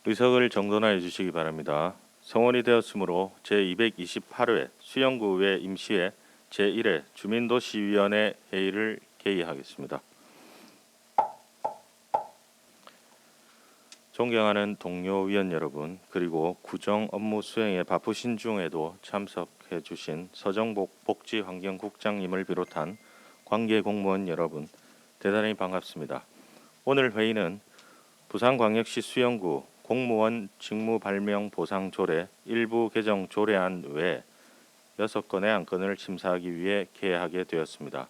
의석을 정돈하여 주시기 바랍니다. 성원이 되었으므로 제228회 수영구의회 임시회 제1회 주민도시위원회 회의를 개의하겠습니다. 존경하는 동료 위원 여러분, 그리고 구정 업무 수행에 바쁘신 중에도 참석해 주신 서정복지환경국장님을 비롯한 관계 공무원 여러분, 대단히 반갑습니다. 오늘 회의는 부산광역시 수영구 공무원 직무발명보상조례 일부 개정 조례안 외 6건의 안건을 심사하기 위해 개회하게 되었습니다.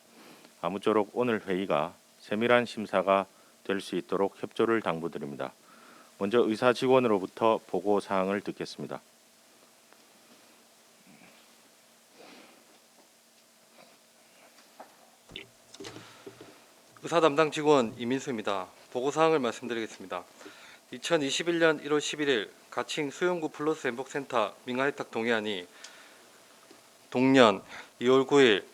아무쪼록 오늘 회의가 세밀한 심사가 될 수 있도록 협조를 당부드립니다. 먼저 의사 직원으로부터 보고 사항을 듣겠습니다. 의사 담당 직원 이민수입니다. 보고 사항을 말씀드리겠습니다. 2021년 1월 11일 가칭 수영구 플러스 행복센터 민가회탁 동의안이 동년 2월 9일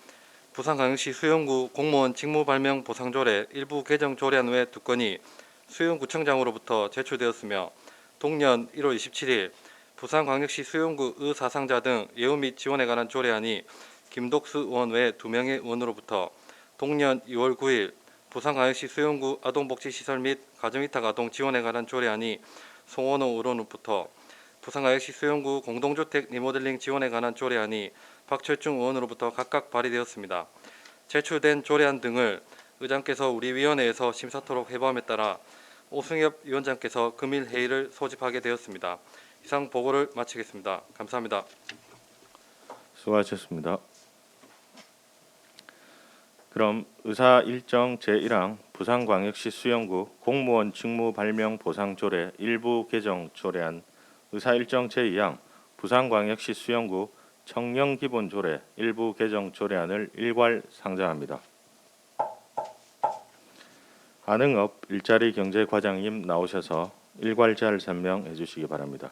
부산광역시 수영구 공무원 직무발명 보상조례 일부 개정 조례안 외 2건이 수영구청장으로부터 제출되었으며 동년 1월 27일 부산광역시 수영구 의사상자 등 예우 및 지원에 관한 조례안이 김독수 의원 외 2명의 의원으로부터 동년 2월 9일 부산광역시 수영구 아동복지시설 및 가정위탁 아동 지원에 관한 조례안이 송원호 의원으로부터 부산광역시 수영구 공동주택 리모델링 지원에 관한 조례안이 박철중 의원으로부터 각각 발의되었습니다. 제출된 조례안 등을 의장께서 우리 위원회에서 심사토록 해보함에 따라 오승엽 위원장께서 금일 회의를 소집하게 되었습니다. 이상 보고를 마치겠습니다. 감사합니다. 수고하셨습니다. 그럼 의사 일정 제1항 부산광역시 수영구 공무원 직무발명보상조례 일부 개정 조례안, 의사 일정 제2항 부산광역시 수영구 청년기본조례 일부 개정 조례안을 일괄 상정합니다. 안흥업 일자리경제과장님 나오셔서 일괄잘 설명해 주시기 바랍니다.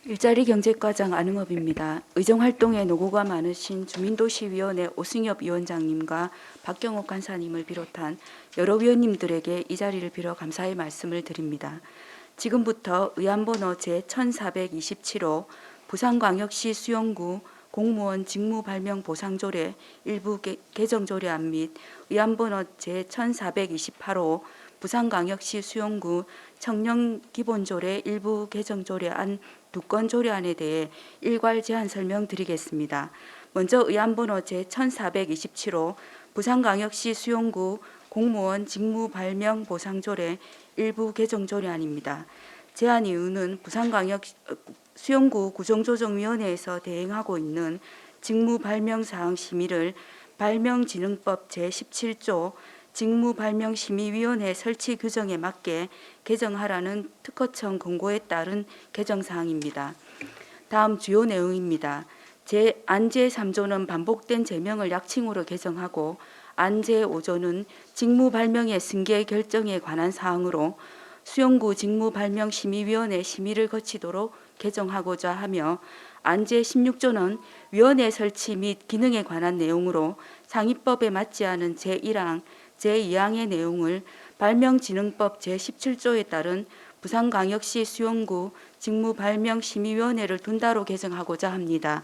일자리경제과장 안흥업입니다. 의정활동에 노고가 많으신 주민도시위원회 오승엽 위원장님과 박경옥 간사님을 비롯한 여러 위원님들에게 이 자리를 빌어 감사의 말씀을 드립니다. 지금부터 의안번호 제1427호 부산광역시 수영구 공무원 직무발명보상조례 일부 개정조례안 및 의안번호 제1428호 부산광역시 수영구 청년기본조례 일부 개정조례안 2건 조례안에 대해 일괄 제안 설명드리겠습니다. 먼저 의안번호 제1427호 부산광역시 수영구 공무원 직무발명보상조례 일부 개정조례안입니다. 제안 이유는 부산광역 수영구 구정조정위원회에서 대행하고 있는 직무발명사항 심의를 발명진흥법 제17조 직무발명심의위원회 설치 규정에 맞게 개정하라는 특허청 공고에 따른 개정사항입니다. 다음 주요 내용입니다. 안 제3조는 반복된 제명을 약칭으로 개정하고 안 제5조는 직무발명의 승계 결정에 관한 사항으로 수영구 직무발명심의위원회 심의를 거치도록 개정하고자 하며 안 제16조는 위원회 설치 및 기능에 관한 내용으로 상위법에 맞지 않은 제1항, 제2항의 내용을 발명진흥법 제17조에 따른 부산광역시 수영구 직무발명심의위원회를 둔다로 개정하고자 합니다.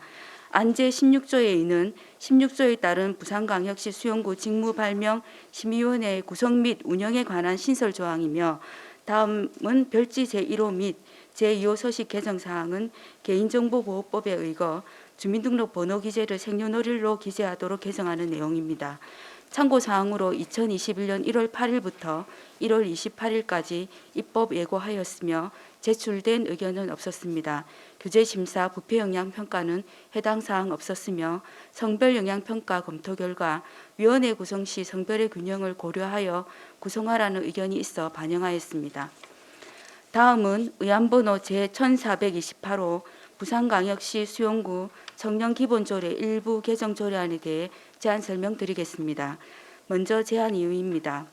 안 제16조의 이는 16조에 따른 부산광역시 수영구 직무발명심의위원회의 구성 및 운영에 관한 신설조항이며 다음은 별지 제1호 및 제2호 서식 개정사항은 개인정보보호법에 의거 주민등록번호 기재를 생년월일로 기재하도록 개정하는 내용입니다. 참고사항으로 2021년 1월 8일부터 1월 28일까지 입법 예고하였으며 제출된 의견은 없었습니다. 규제심사 부패영향평가는 해당 사항 없었으며 성별영향평가 검토 결과 위원회 구성 시 성별의 균형을 고려하여 구성하라는 의견이 있어 반영하였습니다. 다음은 의안번호 제1428호 부산광역시 수영구 청년기본조례 일부 개정조례안에 대해 제안 설명드리겠습니다. 먼저 제안 이유입니다.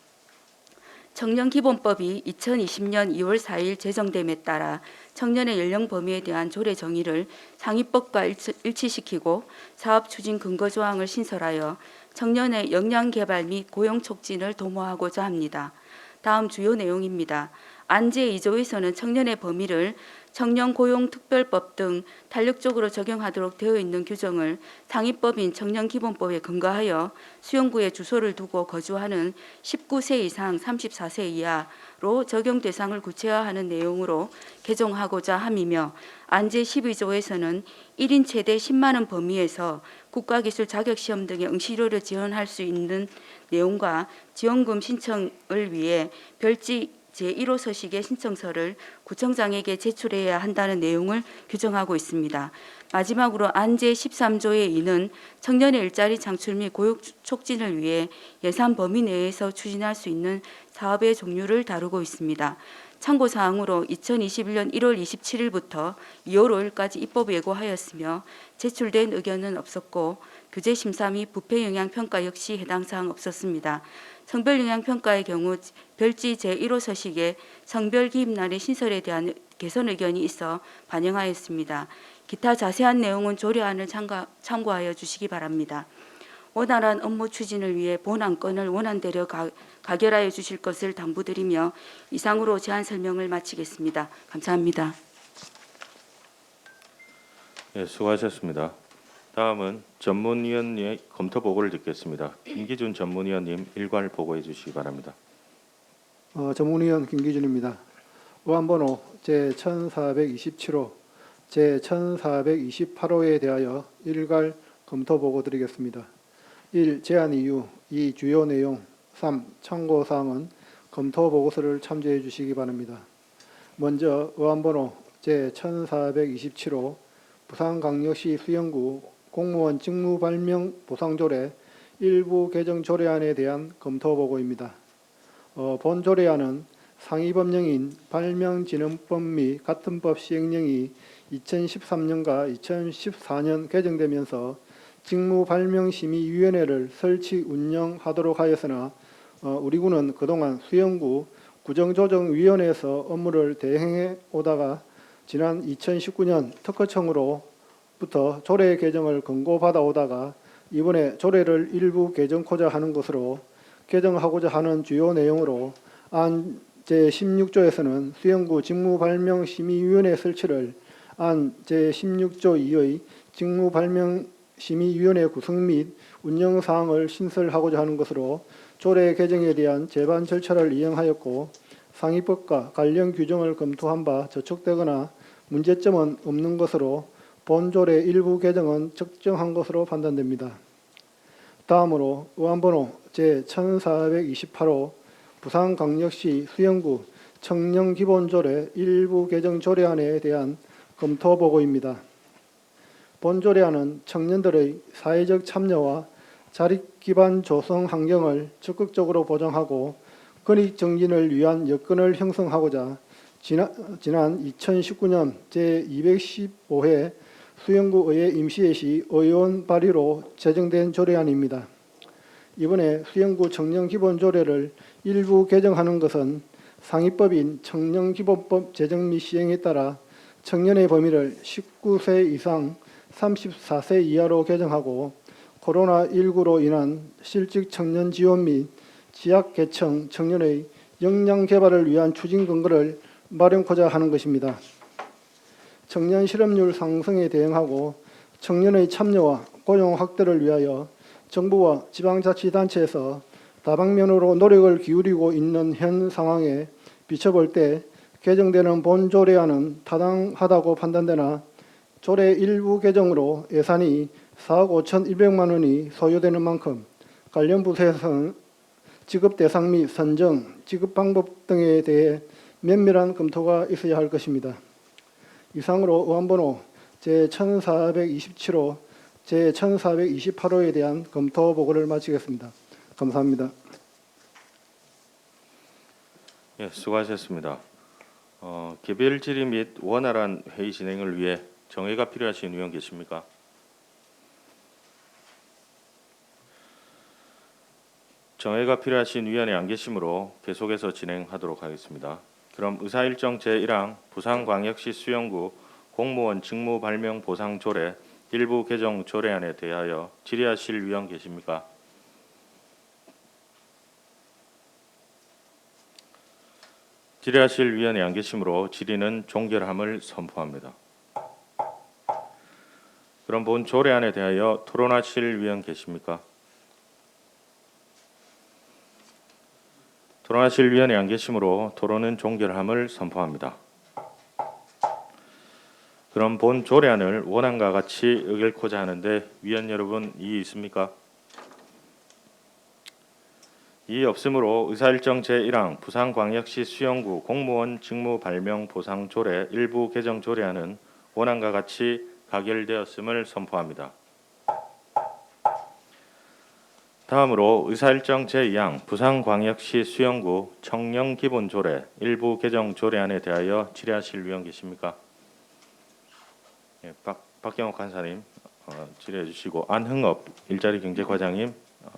청년기본법이 2020년 2월 4일 제정됨에 따라 청년의 연령 범위에 대한 조례 정의를 상위법과 일치시키고 사업 추진 근거 조항을 신설하여 청년의 역량 개발 및 고용 촉진을 도모하고자 합니다. 다음 주요 내용입니다. 안제 2조에서는 청년의 범위를 청년고용특별법 등 탄력적으로 적용하도록 되어 있는 규정을 상위법인 청년기본법에 근거하여 수용구에 주소를 두고 거주하는 19세 이상 34세 이하로 적용 대상을 구체화하는 내용으로 개정하고자 함이며, 안제 12조에서는 1인 최대 10만 원 범위에서 국가기술 자격시험 등의 응시료를 지원할 수 있는 내용과 지원금 신청을 위해 별지 제1호 서식의 신청서를 구청장에게 제출해야 한다는 내용을 규정하고 있습니다. 마지막으로 안제 13조의 2는 청년의 일자리 창출 및 고용 촉진을 위해 예산 범위 내에서 추진할 수 있는 사업의 종류를 다루고 있습니다. 참고사항으로 2021년 1월 27일부터 2월 5일까지 입법 예고하였으며 제출된 의견은 없었고, 규제심사 및 부패영향평가 역시 해당 사항 없었습니다. 성별영향평가의 경우 별지 제1호 서식에 성별기입날의 신설에 대한 개선 의견이 있어 반영하였습니다. 기타 자세한 내용은 조례안을 참고하여 주시기 바랍니다. 원활한 업무 추진을 위해 본 안건을 원안대로 가결하여 주실 것을 당부드리며 이상으로 제안 설명을 마치겠습니다. 감사합니다. 예, 수고하셨습니다. 다음은 전문위원의 검토 보고를 듣겠습니다. 김기준 전문위원님 일괄 보고해 주시기 바랍니다. 전문위원 김기준입니다. 의안번호 제1427호, 제1428호에 대하여 일괄 검토 보고 드리겠습니다. 1. 제안 이유, 2. 주요 내용, 3. 참고사항은 검토 보고서를 참조해 주시기 바랍니다. 먼저 의안번호 제1427호 부산광역시 수영구 공무원 직무발명 보상조례 일부 개정 조례안에 대한 검토 보고입니다. 본 조례안은 상위법령인 발명진흥법 및 같은 법 시행령이 2013년과 2014년 개정되면서 직무발명심의위원회를 설치 운영하도록 하였으나 우리 군은 그동안 수영구 구정조정위원회에서 업무를 대행해 오다가 지난 2019년 특허청으로부터 조례 개정을 권고받아 오다가 이번에 조례를 일부 개정코자 하는 것으로 개정하고자 하는 주요 내용으로 안 제16조에서는 수영구 직무발명심의위원회 설치를 안 제16조 2의 직무발명심의위원회 구성 및 운영사항을 신설하고자 하는 것으로 조례 개정에 대한 제반 절차를 이행하였고, 상위법과 관련 규정을 검토한 바 저촉되거나 문제점은 없는 것으로 본 조례 일부 개정은 적정한 것으로 판단됩니다. 다음으로 의안번호 제1428호 부산광역시 수영구 청년기본조례 일부 개정 조례안에 대한 검토 보고입니다. 본 조례안은 청년들의 사회적 참여와 자립 기반 조성 환경을 적극적으로 보장하고 권익 정진을 위한 여건을 형성하고자 지난 2019년 제215회 수영구 의회 임시회시 의원 발의로 제정된 조례안입니다. 이번에 수영구 청년기본조례를 일부 개정하는 것은 상위법인 청년기본법 제정 및 시행에 따라 청년의 범위를 19세 이상 34세 이하로 개정하고, 코로나19로 인한 실직 청년 지원 및 지역계층 청년의 역량 개발을 위한 추진 근거를 마련코자 하는 것입니다. 청년 실업률 상승에 대응하고 청년의 참여와 고용 확대를 위하여 정부와 지방자치단체에서 다방면으로 노력을 기울이고 있는 현 상황에 비춰볼 때 개정되는 본 조례안은 타당하다고 판단되나, 조례 일부 개정으로 예산이 4억 5,100만 원이 소요되는 만큼 관련 부서에서는 지급 대상 및 선정, 지급 방법 등에 대해 면밀한 검토가 있어야 할 것입니다. 이상으로 의안번호 제1427호, 제1428호에 대한 검토 보고를 마치겠습니다. 감사합니다. 예, 수고하셨습니다. 개별 질의 및 원활한 회의 진행을 위해 정회가 필요하신 의원 계십니까? 정회가 필요하신 위원이 안 계시므로 계속해서 진행하도록 하겠습니다. 그럼 의사일정 제1항 부산광역시 수영구 공무원 직무발명보상조례 일부 개정 조례안에 대하여 질의하실 위원 계십니까? 질의하실 위원이 안 계시므로 질의는 종결함을 선포합니다. 그럼 본 조례안에 대하여 토론하실 위원 계십니까? 토론하실 위원이 안 계시므로 토론은 종결함을 선포합니다. 그럼 본 조례안을 원안과 같이 의결코자 하는데 위원 여러분 이의 있습니까? 이의 없으므로 의사일정 제1항 부산광역시 수영구 공무원 직무 발명 보상 조례 일부 개정 조례안은 원안과 같이 가결되었음을 선포합니다. 다음으로 의사일정 제2항 부산광역시 수영구 청년기본조례 일부 개정 조례안에 대하여 질의하실 위원 계십니까? 예, 박경옥 간사님 질의해 주시고 안흥업 일자리경제과장님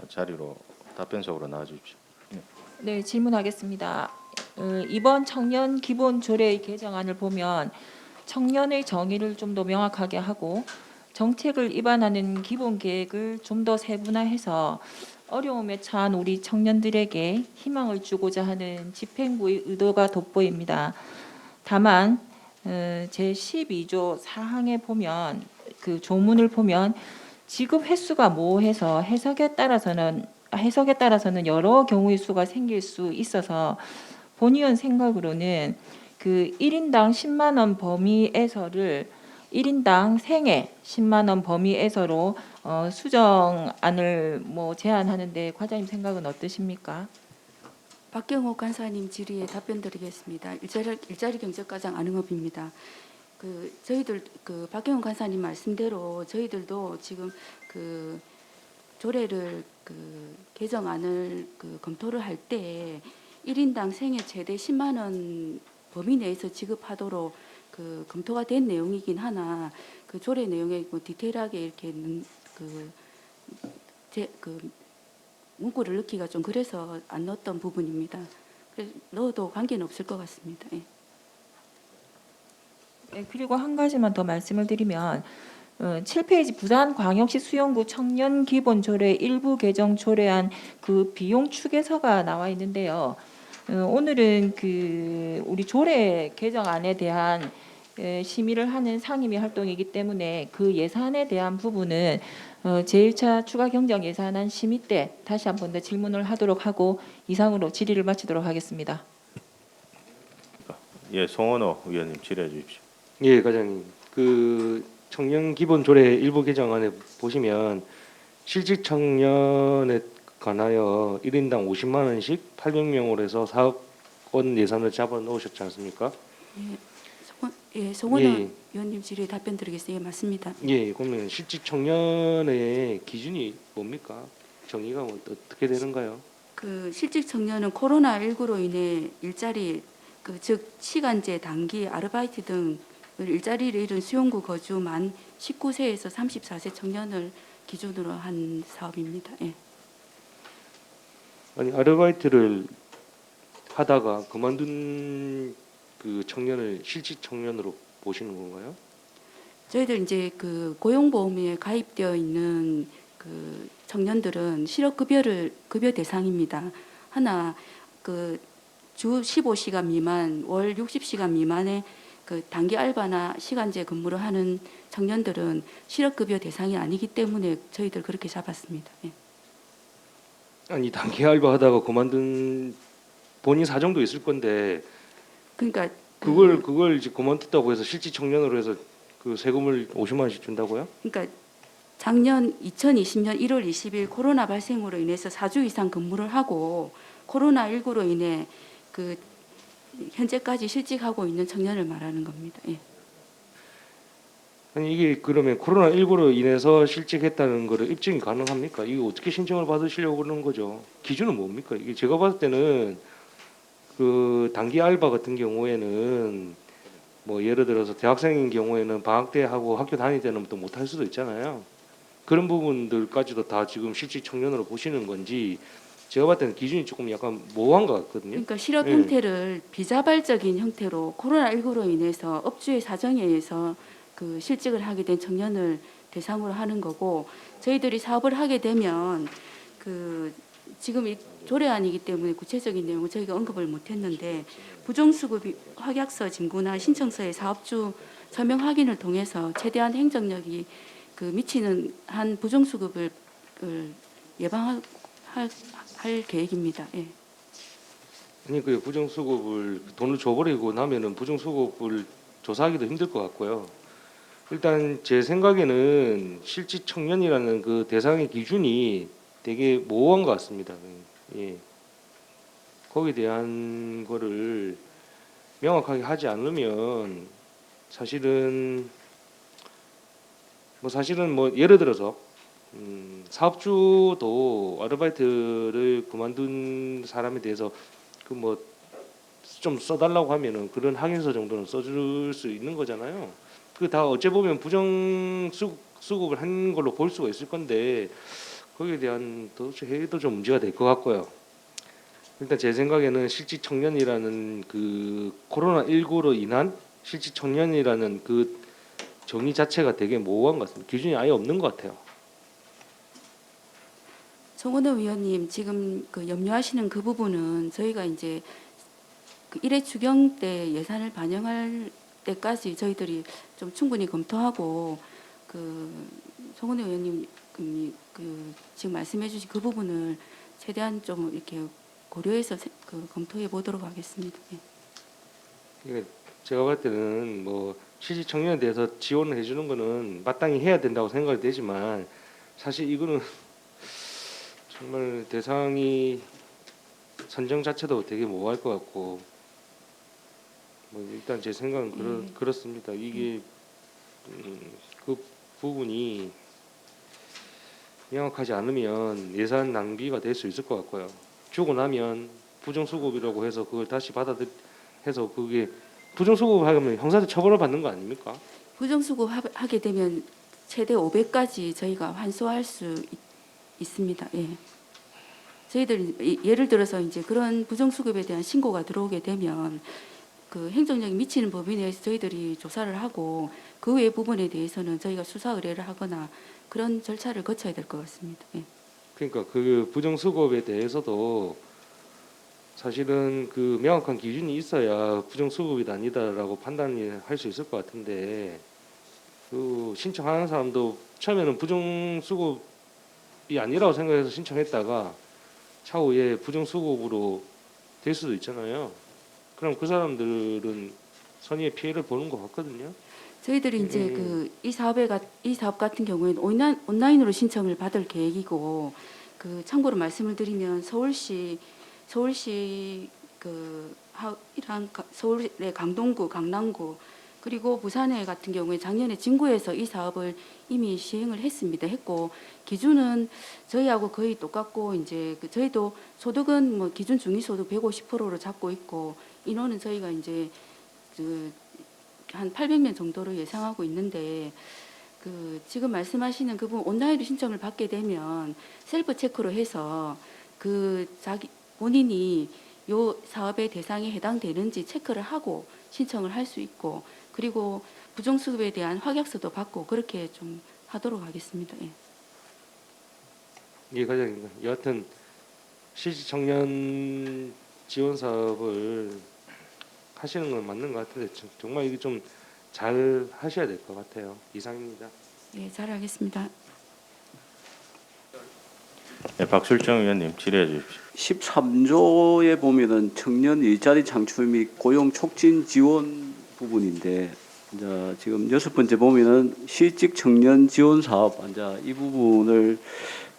자리로 답변석으로 나와 주십시오. 네, 질문하겠습니다. 이번 청년 기본 조례의 개정안을 보면 청년의 정의를 좀 더 명확하게 하고 정책을 입안하는 기본 계획을 좀 더 세분화해서 어려움에 처한 우리 청년들에게 희망을 주고자 하는 집행부의 의도가 돋보입니다. 다만 제12조 4항에 보면 그 조문을 보면 지급 횟수가 모호해서 해석에 따라서는 여러 경우의 수가 생길 수 있어서 본의원 생각으로는 그 1인당 10만 원 범위에서를 1인당 생애 10만 원 범위에서로 수정안을 제안하는데 과장님 생각은 어떠십니까? 박경옥 간사님 질의에 답변드리겠습니다. 일자리경제과장 안흥업입니다. 저희들 박경옥 간사님 말씀대로 저희들도 지금 조례를 개정안을 검토를 할 때 1인당 생애 최대 10만 원 범위 내에서 지급하도록 검토가 된 내용이긴 하나 그 조례 내용에 디테일하게 이렇게 문구를 넣기가 좀 그래서 안 넣었던 부분입니다. 그래서 넣어도 관계는 없을 것 같습니다. 예. 네, 그리고 한 가지만 더 말씀을 드리면 7페이지 부산광역시 수영구 청년기본조례 일부 개정 조례안 그 비용 추계서가 나와 있는데요. 오늘은 우리 조례 개정안에 대한 심의를 하는 상임위 활동이기 때문에 그 예산에 대한 부분은 제1차 추가 경정 예산안 심의 때 다시 한 번 더 질문을 하도록 하고 이상으로 질의를 마치도록 하겠습니다. 예, 송원호 위원님 질의해 주십시오. 예, 과장님. 그 청년 기본 조례 일부 개정안에 보시면 실직 청년에 관하여 1인당 50만 원씩 800명으로 해서 4억 원 예산을 잡아 놓으셨지 않습니까? 송원호 예. 위원님 질의에 답변드리겠습니다. 예, 맞습니다. 예, 그러면 실직 청년의 기준이 뭡니까? 정의가 어떻게 되는가요? 실직 청년은 코로나19로 인해 일자리 즉 시간제, 단기, 아르바이트 등 일자리를 잃은 수용구 거주 만 19세에서 34세 청년을 기준으로 한 사업입니다. 예. 아니 아르바이트를 하다가 그만둔 그 청년을 실직 청년으로 보시는 건가요? 저희들 이제 고용보험에 가입되어 있는 청년들은 실업급여 대상입니다. 하나 주 15시간 미만, 월 60시간 미만의 단기 알바나 시간제 근무를 하는 청년들은 실업급여 대상이 아니기 때문에 저희들 그렇게 잡았습니다. 예. 아니 단기 알바 하다가 그만둔 본인 사정도 있을 건데 그러니까 그걸 이제 그만뒀다고 해서 실직 청년으로 해서 그 세금을 50만 원씩 준다고요? 그러니까 작년 2020년 1월 20일 코로나 발생으로 인해서 4주 이상 근무를 하고 코로나19로 인해 현재까지 실직하고 있는 청년을 말하는 겁니다. 예. 아니 이게 그러면 코로나19로 인해서 실직했다는 거를 입증이 가능합니까? 이거 어떻게 신청을 받으시려고 그러는 거죠? 기준은 뭡니까? 이게 제가 봤을 때는 그 단기 알바 같은 경우에는 뭐 예를 들어서 대학생인 경우에는 방학 때 하고 학교 다닐 때는 또 못할 수도 있잖아요. 그런 부분들까지도 다 지금 실직 청년으로 보시는 건지 제가 봤을 때는 기준이 조금 약간 모호한 것 같거든요. 그러니까 실업 예. 형태를 비자발적인 형태로 코로나19로 인해서 업주의 사정에 의해서 실직을 하게 된 청년을 대상으로 하는 거고 저희들이 사업을 하게 되면 지금 이 조례안이기 때문에 구체적인 내용을 저희가 언급을 못했는데 부정수급 확약서 진구나 신청서의 사업주 서명 확인을 통해서 최대한 행정력이 그 미치는 한 부정수급을 예방할 계획입니다. 예. 아니 그 부정수급을 돈을 줘버리고 나면은 부정수급을 조사하기도 힘들 것 같고요. 일단 제 생각에는 실직 청년이라는 그 대상의 기준이 되게 모호한 것 같습니다. 예. 거기에 대한 거를 명확하게 하지 않으면 사실은 뭐 예를 들어서 사업주도 아르바이트를 그만둔 사람에 대해서 그 뭐 좀 써달라고 하면은 그런 항의서 정도는 써줄 수 있는 거잖아요. 그 다 어째 보면 부정 수급을 한 걸로 볼 수가 있을 건데 거기에 대한 도대체 해도 좀 문제가 될 것 같고요. 일단 제 생각에는 실직 청년이라는 그 코로나19로 인한 실직 청년이라는 그 정의 자체가 되게 모호한 것 같습니다. 기준이 아예 없는 것 같아요. 송은호 위원님 지금 그 염려하시는 그 부분은 저희가 이제 그 1회 추경 때 예산을 반영할 때까지 저희들이 좀 충분히 검토하고 그 송은호 위원님 그 지금 말씀해주신 그 부분을 최대한 좀 이렇게 고려해서 그 검토해 보도록 하겠습니다. 예. 이게 제가 볼 때는 뭐 실직 청년에 대해서 지원을 해주는 거는 마땅히 해야 된다고 생각이 되지만 사실 이거는 정말 대상이 선정 자체도 되게 모호할 것 같고 뭐 일단 제 생각은 그렇습니다. 이게 그 부분이 명확하지 않으면 예산 낭비가 될 수 있을 것 같고요. 주고 나면 부정수급이라고 해서 그걸 다시 해서 그게 부정수급 하면 형사적 처벌을 받는 거 아닙니까? 부정수급 하게 되면 최대 500까지 저희가 환수할 수 있습니다. 예. 저희들 예를 들어서 이제 그런 부정수급에 대한 신고가 들어오게 되면 그 행정력이 미치는 범위 내에서 저희들이 조사를 하고 그 외 부분에 대해서는 저희가 수사 의뢰를 하거나 그런 절차를 거쳐야 될 것 같습니다. 예. 그러니까 그 부정수급에 대해서도 사실은 그 명확한 기준이 있어야 부정수급이다 아니다라고 판단을 할 수 있을 것 같은데 그 신청하는 사람도 처음에는 부정수급이 아니라고 생각해서 신청했다가 차후에 부정수급으로 될 수도 있잖아요. 그럼 그 사람들은 선의의 피해를 보는 것 같거든요. 저희들이 이제 그 이 사업 같은 경우에는 온라인으로 신청을 받을 계획이고 그 참고로 말씀을 드리면 서울시 서울의 강동구, 강남구 그리고 부산에 같은 경우에 작년에 진구에서 이 사업을 이미 시행을 했고 기준은 저희하고 거의 똑같고 이제 그 저희도 소득은 뭐 기준 중위소득 150%로 잡고 있고 인원은 저희가 이제 그 한 800명 정도로 예상하고 있는데 그 지금 말씀하시는 그 부분 온라인으로 신청을 받게 되면 셀프 체크로 해서 그 자기 본인이 요 사업의 대상에 해당되는지 체크를 하고 신청을 할 수 있고 그리고 부정수급에 대한 확약서도 받고 그렇게 좀 하도록 하겠습니다. 예. 예, 과장님. 여하튼 실직 청년 지원 사업을 하시는 건 맞는 것 같은데 정말 이게 좀 잘 하셔야 될 것 같아요. 이상입니다. 예, 잘하겠습니다. 네, 박술정 의원님 질의해 주십시오. 13조에 보면은 청년 일자리 창출 및 고용 촉진 지원 부분인데 이제 지금 6번째 보면은 실직 청년 지원 사업 이제 이 부분을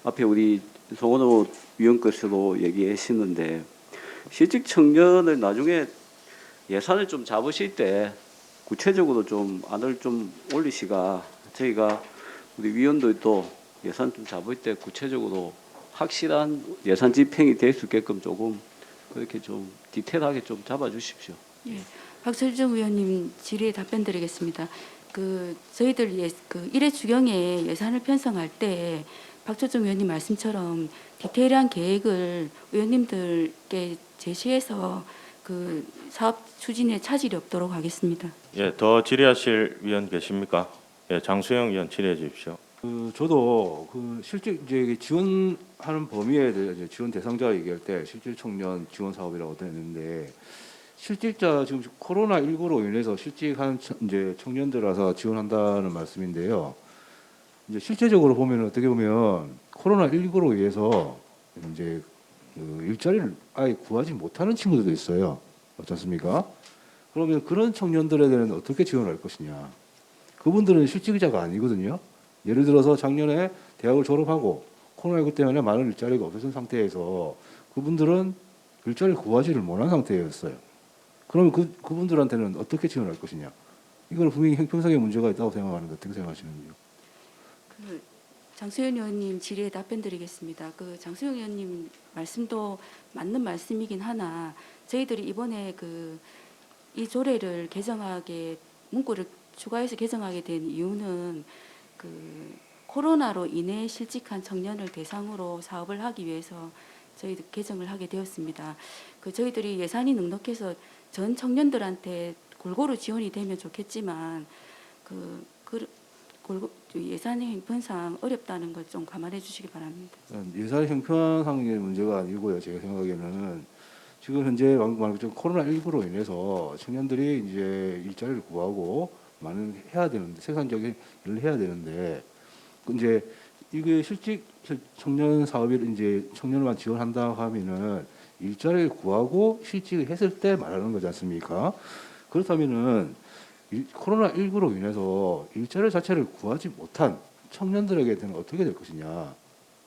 앞에 우리 송원호 위원께서도 얘기하시는데 실직 청년을 나중에 예산을 좀 잡으실 때 구체적으로 좀 안을 좀 올리시가 저희가 우리 위원들도 예산 좀 잡을 때 구체적으로 확실한 예산 집행이 될 수 있게끔 조금 그렇게 좀 디테일하게 좀 잡아주십시오. 예, 박철정 의원님 질의에 답변 드리겠습니다. 그 저희들 그 1회 추경에 예산을 편성할 때 박철정 의원님 말씀처럼 디테일한 계획을 의원님들께 제시해서 그 사업 추진에 차질이 없도록 하겠습니다. 예, 더 질의하실 위원 계십니까? 예, 장수영 의원 질의해 주십시오. 저도 실제 이제 이게 지원하는 범위에 대해 이제 지원 대상자 얘기할 때 실질 청년 지원 사업이라고 되어 있는데 실직자 지금 코로나19로 인해서 실직한 이제 청년들라서 지원한다는 말씀인데요. 이제 실제적으로 보면 어떻게 보면 코로나19로 인해서 이제 일자리를 아예 구하지 못하는 친구들도 있어요. 그렇지 않습니까? 그러면 그런 청년들에 대해서는 어떻게 지원할 것이냐? 그분들은 실직자가 아니거든요. 예를 들어서 작년에 대학을 졸업하고 코로나19 때문에 많은 일자리가 없어진 상태에서 그분들은 일자리를 구하지를 못한 상태였어요. 그러면 그분들한테는 어떻게 지원할 것이냐? 이거는 분명히 형평성의 문제가 있다고 생각하는데 어떻게 생각하시는지요? 장수현 의원님 질의에 답변드리겠습니다. 장수현 의원님 말씀도 맞는 말씀이긴 하나 저희들이 이번에 이 조례를 개정하게 문구를 추가해서 개정하게 된 이유는 코로나로 인해 실직한 청년을 대상으로 사업을 하기 위해서 저희들 개정을 하게 되었습니다. 저희들이 예산이 넉넉해서 전 청년들한테 골고루 지원이 되면 좋겠지만 예산의 형편상 어렵다는 걸 좀 감안해 주시기 바랍니다. 예산 형편상의 문제가 아니고요. 제가 생각에는 지금 현재 말했던 코로나19로 인해서 청년들이 이제 일자리를 구하고 많은 해야 되는데 생산적인 일을 해야 되는데 이제 이게 실직 청년 사업을 이제 청년만 지원한다 하면은 일자리를 구하고 실직을 했을 때 말하는 거지 않습니까? 그렇다면은 코로나19로 인해서 일자리 자체를 구하지 못한 청년들에게는 어떻게 될 것이냐?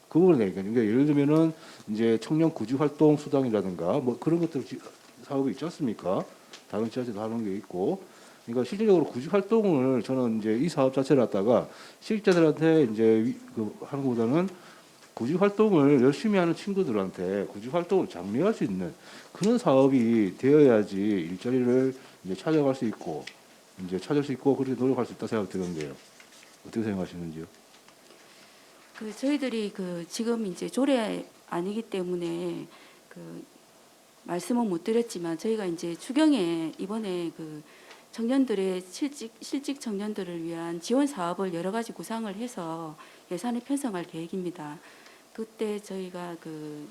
그 부분에 대해서 그러니까 예를 들면은 이제 청년 구직 활동 수당이라든가 뭐 그런 것들 사업이 있지 않습니까? 다른 지자체도 하는 게 있고. 그러니까 실질적으로 구직 활동을 저는 이제 이 사업 자체를 갖다가 실직자들한테 이제 하는 것보다는 구직 활동을 열심히 하는 친구들한테 구직 활동을 장려할 수 있는 그런 사업이 되어야지 일자리를 이제 찾아갈 수 있고 이제 찾을 수 있고 그렇게 노력할 수 있다 생각 드는데요. 어떻게 생각하시는지요? 저희들이 지금 이제 조례 아니기 때문에 말씀은 못 드렸지만 저희가 이제 추경에 이번에 청년들의 실직 청년들을 위한 지원 사업을 여러 가지 구상을 해서 예산을 편성할 계획입니다. 그때 저희가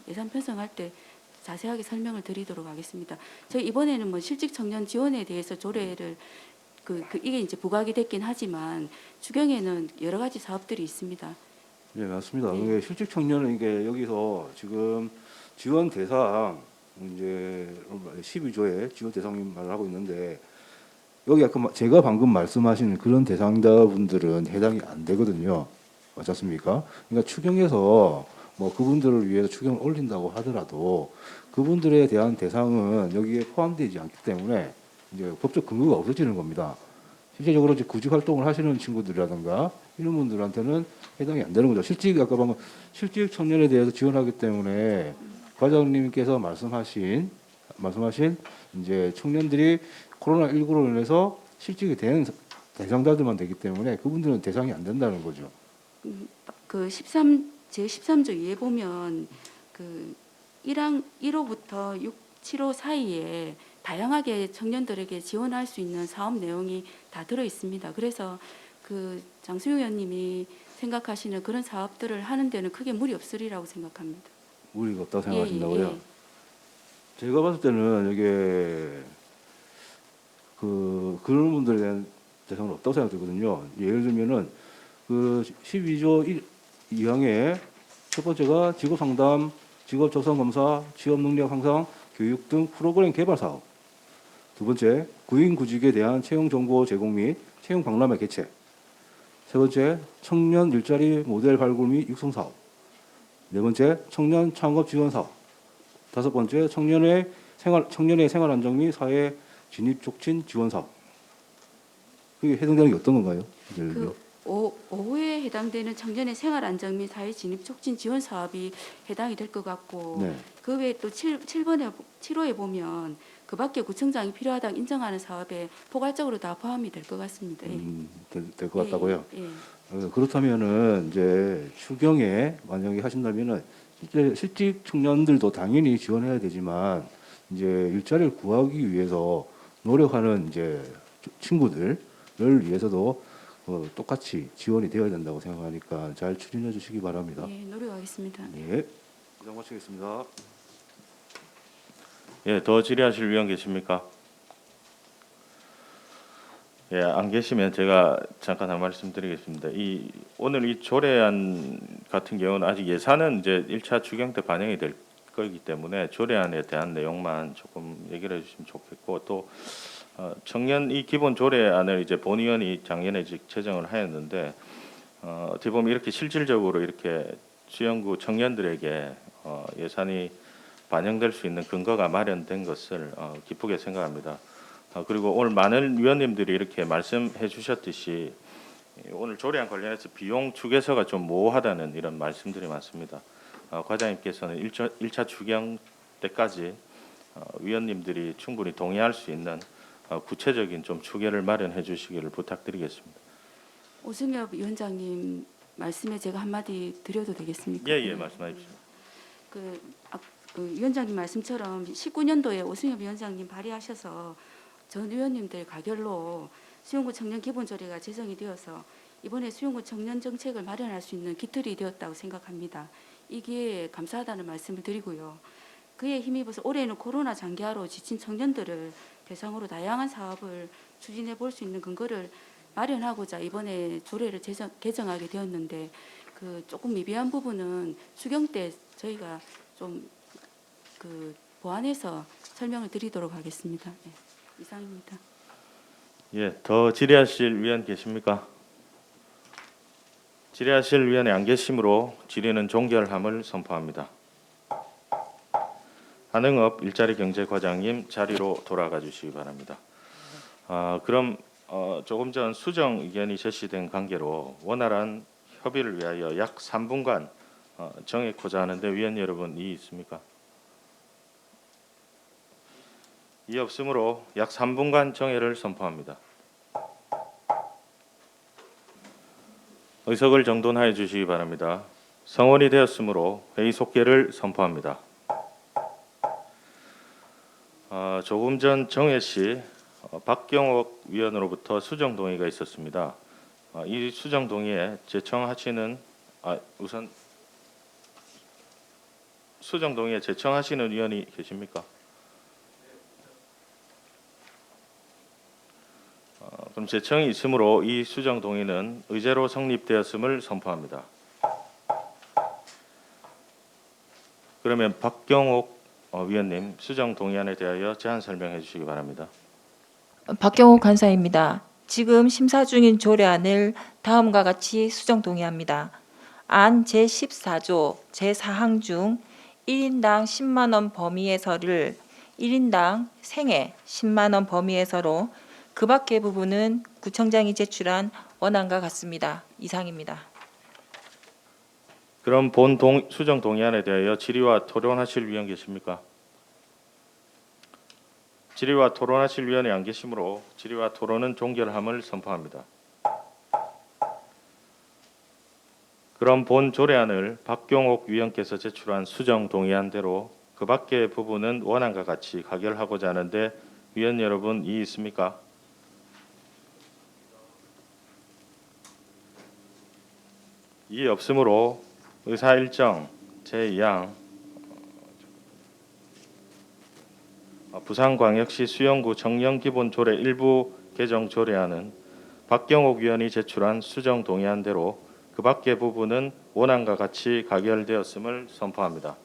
예산 편성할 때 자세하게 설명을 드리도록 하겠습니다. 저희 이번에는 뭐 실직 청년 지원에 대해서 조례를 이게 이제 부각이 됐긴 하지만 추경에는 여러 가지 사업들이 있습니다. 네, 맞습니다. 네. 이게 실직 청년은 이게 여기서 지금 지원 대상 이제 12조의 지원 대상 말을 하고 있는데 여기 아까 제가 방금 말씀하신 그런 대상자분들은 해당이 안 되거든요. 맞지 않습니까? 그러니까 추경에서 뭐 그분들을 위해서 추경을 올린다고 하더라도 그분들에 대한 대상은 여기에 포함되지 않기 때문에 이제 법적 근거가 없어지는 겁니다. 실제적으로 이제 구직 활동을 하시는 친구들이라든가 이런 분들한테는 해당이 안 되는 거죠. 아까 방금 실직 청년에 대해서 지원하기 때문에 과장님께서 말씀하신 이제 청년들이 코로나19로 인해서 실직이 된 대상자들만 되기 때문에 그분들은 대상이 안 된다는 거죠. 제13조 2에 보면 1호부터 7호 사이에 다양하게 청년들에게 지원할 수 있는 사업 내용이 다 들어 있습니다. 그래서 장수용 의원님이 생각하시는 그런 사업들을 하는 데는 크게 무리 없으리라고 생각합니다. 무리가 없다고 생각하신다고요? 예. 제가 봤을 때는 이게 그런 분들에 대한 대상은 없다고 생각되거든요. 예를 들면은 12조 2항에 첫 번째가 직업 상담, 직업 적성 검사, 취업 능력 향상, 교육 등 프로그램 개발 사업. 두 번째, 구인 구직에 대한 채용 정보 제공 및 채용 박람회 개최. 세 번째, 청년 일자리 모델 발굴 및 육성 사업. 네 번째, 청년 창업 지원 사업. 다섯 번째, 청년의 생활 안정 및 사회 진입 촉진 지원 사업. 그게 해당되는 게 어떤 건가요? 5호에 해당되는 청년의 생활 안정 및 사회 진입 촉진 지원 사업이 해당이 될 것 같고 네. 그 외에 또 7호에 보면 그 밖에 구청장이 필요하다고 인정하는 사업에 포괄적으로 다 포함이 될 것 같습니다. 될 것 같다고요? 예. 그렇다면은 이제 추경에 만약에 하신다면은 실직 청년들도 당연히 지원해야 되지만 이제 일자리를 구하기 위해서 노력하는 이제 친구들을 위해서도 똑같이 지원이 되어야 된다고 생각하니까 잘 추진해 주시기 바랍니다. 예, 노력하겠습니다. 예, 이상 마치겠습니다. 예, 더 질의하실 위원 계십니까? 예, 안 계시면 제가 잠깐 한 말씀 드리겠습니다. 오늘 이 조례안 같은 경우는 아직 예산은 이제 1차 추경 때 반영이 될 거기 때문에 조례안에 대한 내용만 조금 얘기를 해주시면 좋겠고, 또 청년 이 기본 조례안을 이제 본의원이 작년에 제정을 하였는데, 어떻게 보면 이렇게 실질적으로 이렇게 수영구 청년들에게 예산이 반영될 수 있는 근거가 마련된 것을 기쁘게 생각합니다. 그리고 오늘 많은 위원님들이 이렇게 말씀해 주셨듯이 오늘 조례안 관련해서 비용 추계서가 좀 모호하다는 이런 말씀들이 많습니다. 과장님께서는 1차 추경 때까지 위원님들이 충분히 동의할 수 있는 구체적인 좀 추계를 마련해 주시기를 부탁드리겠습니다. 오승엽 위원장님 말씀에 제가 한마디 드려도 되겠습니까? 예, 말씀하십시오. 그 위원장님 말씀처럼 19년도에 오승엽 위원장님 발의하셔서 전 의원님들 가결로 수용구 청년 기본조례가 제정이 되어서 이번에 수용구 청년 정책을 마련할 수 있는 기틀이 되었다고 생각합니다. 이 기회에 감사하다는 말씀을 드리고요. 그에 힘입어서 올해는 코로나 장기화로 지친 청년들을 대상으로 다양한 사업을 추진해 볼 수 있는 근거를 마련하고자 이번에 조례를 개정하게 되었는데, 그 조금 미비한 부분은 추경 때 저희가 좀 보완해서 설명을 드리도록 하겠습니다. 네, 이상입니다. 예, 더 질의하실 위원 계십니까? 질의하실 위원이 안 계시므로 질의는 종결함을 선포합니다. 한응업 일자리 경제과장님 자리로 돌아가 주시기 바랍니다. 그럼 조금 전 수정 의견이 제시된 관계로 원활한 협의를 위하여 약 3분간 정해고자 하는데 위원 여러분 이의 있습니까? 이의 없으므로 약 3분간 정회를 선포합니다. 의석을 정돈하여 주시기 바랍니다. 성원이 되었으므로 회의 속개를 선포합니다. 조금 전 정회 시 박경옥 위원으로부터 수정 동의가 있었습니다. 이 수정 동의에 제청하시는 우선 수정 동의에 제청하시는 위원이 계십니까? 그럼 제청이 있으므로 이 수정 동의는 의제로 성립되었음을 선포합니다. 그러면 박경옥 위원님 수정 동의안에 대하여 제안 설명해 주시기 바랍니다. 박경호 간사입니다. 지금 심사 중인 조례안을 다음과 같이 수정 동의합니다. 안 제14조 제4항 중 1인당 10만 원 범위에서를 1인당 생애 10만 원 범위에서로 그 밖의 부분은 구청장이 제출한 원안과 같습니다. 이상입니다. 그럼 수정 동의안에 대하여 질의와 토론하실 위원 계십니까? 질의와 토론하실 위원이 안 계시므로 질의와 토론은 종결함을 선포합니다. 그럼 본 조례안을 박경옥 위원께서 제출한 수정 동의안대로 그 밖의 부분은 원안과 같이 가결하고자 하는데 위원 여러분 이의 있습니까? 이의 없으므로 의사일정 제2항 부산광역시 수영구 청년기본조례 일부 개정 조례안은 박경옥 위원이 제출한 수정 동의안대로 그 밖의 부분은 원안과 같이 가결되었음을 선포합니다.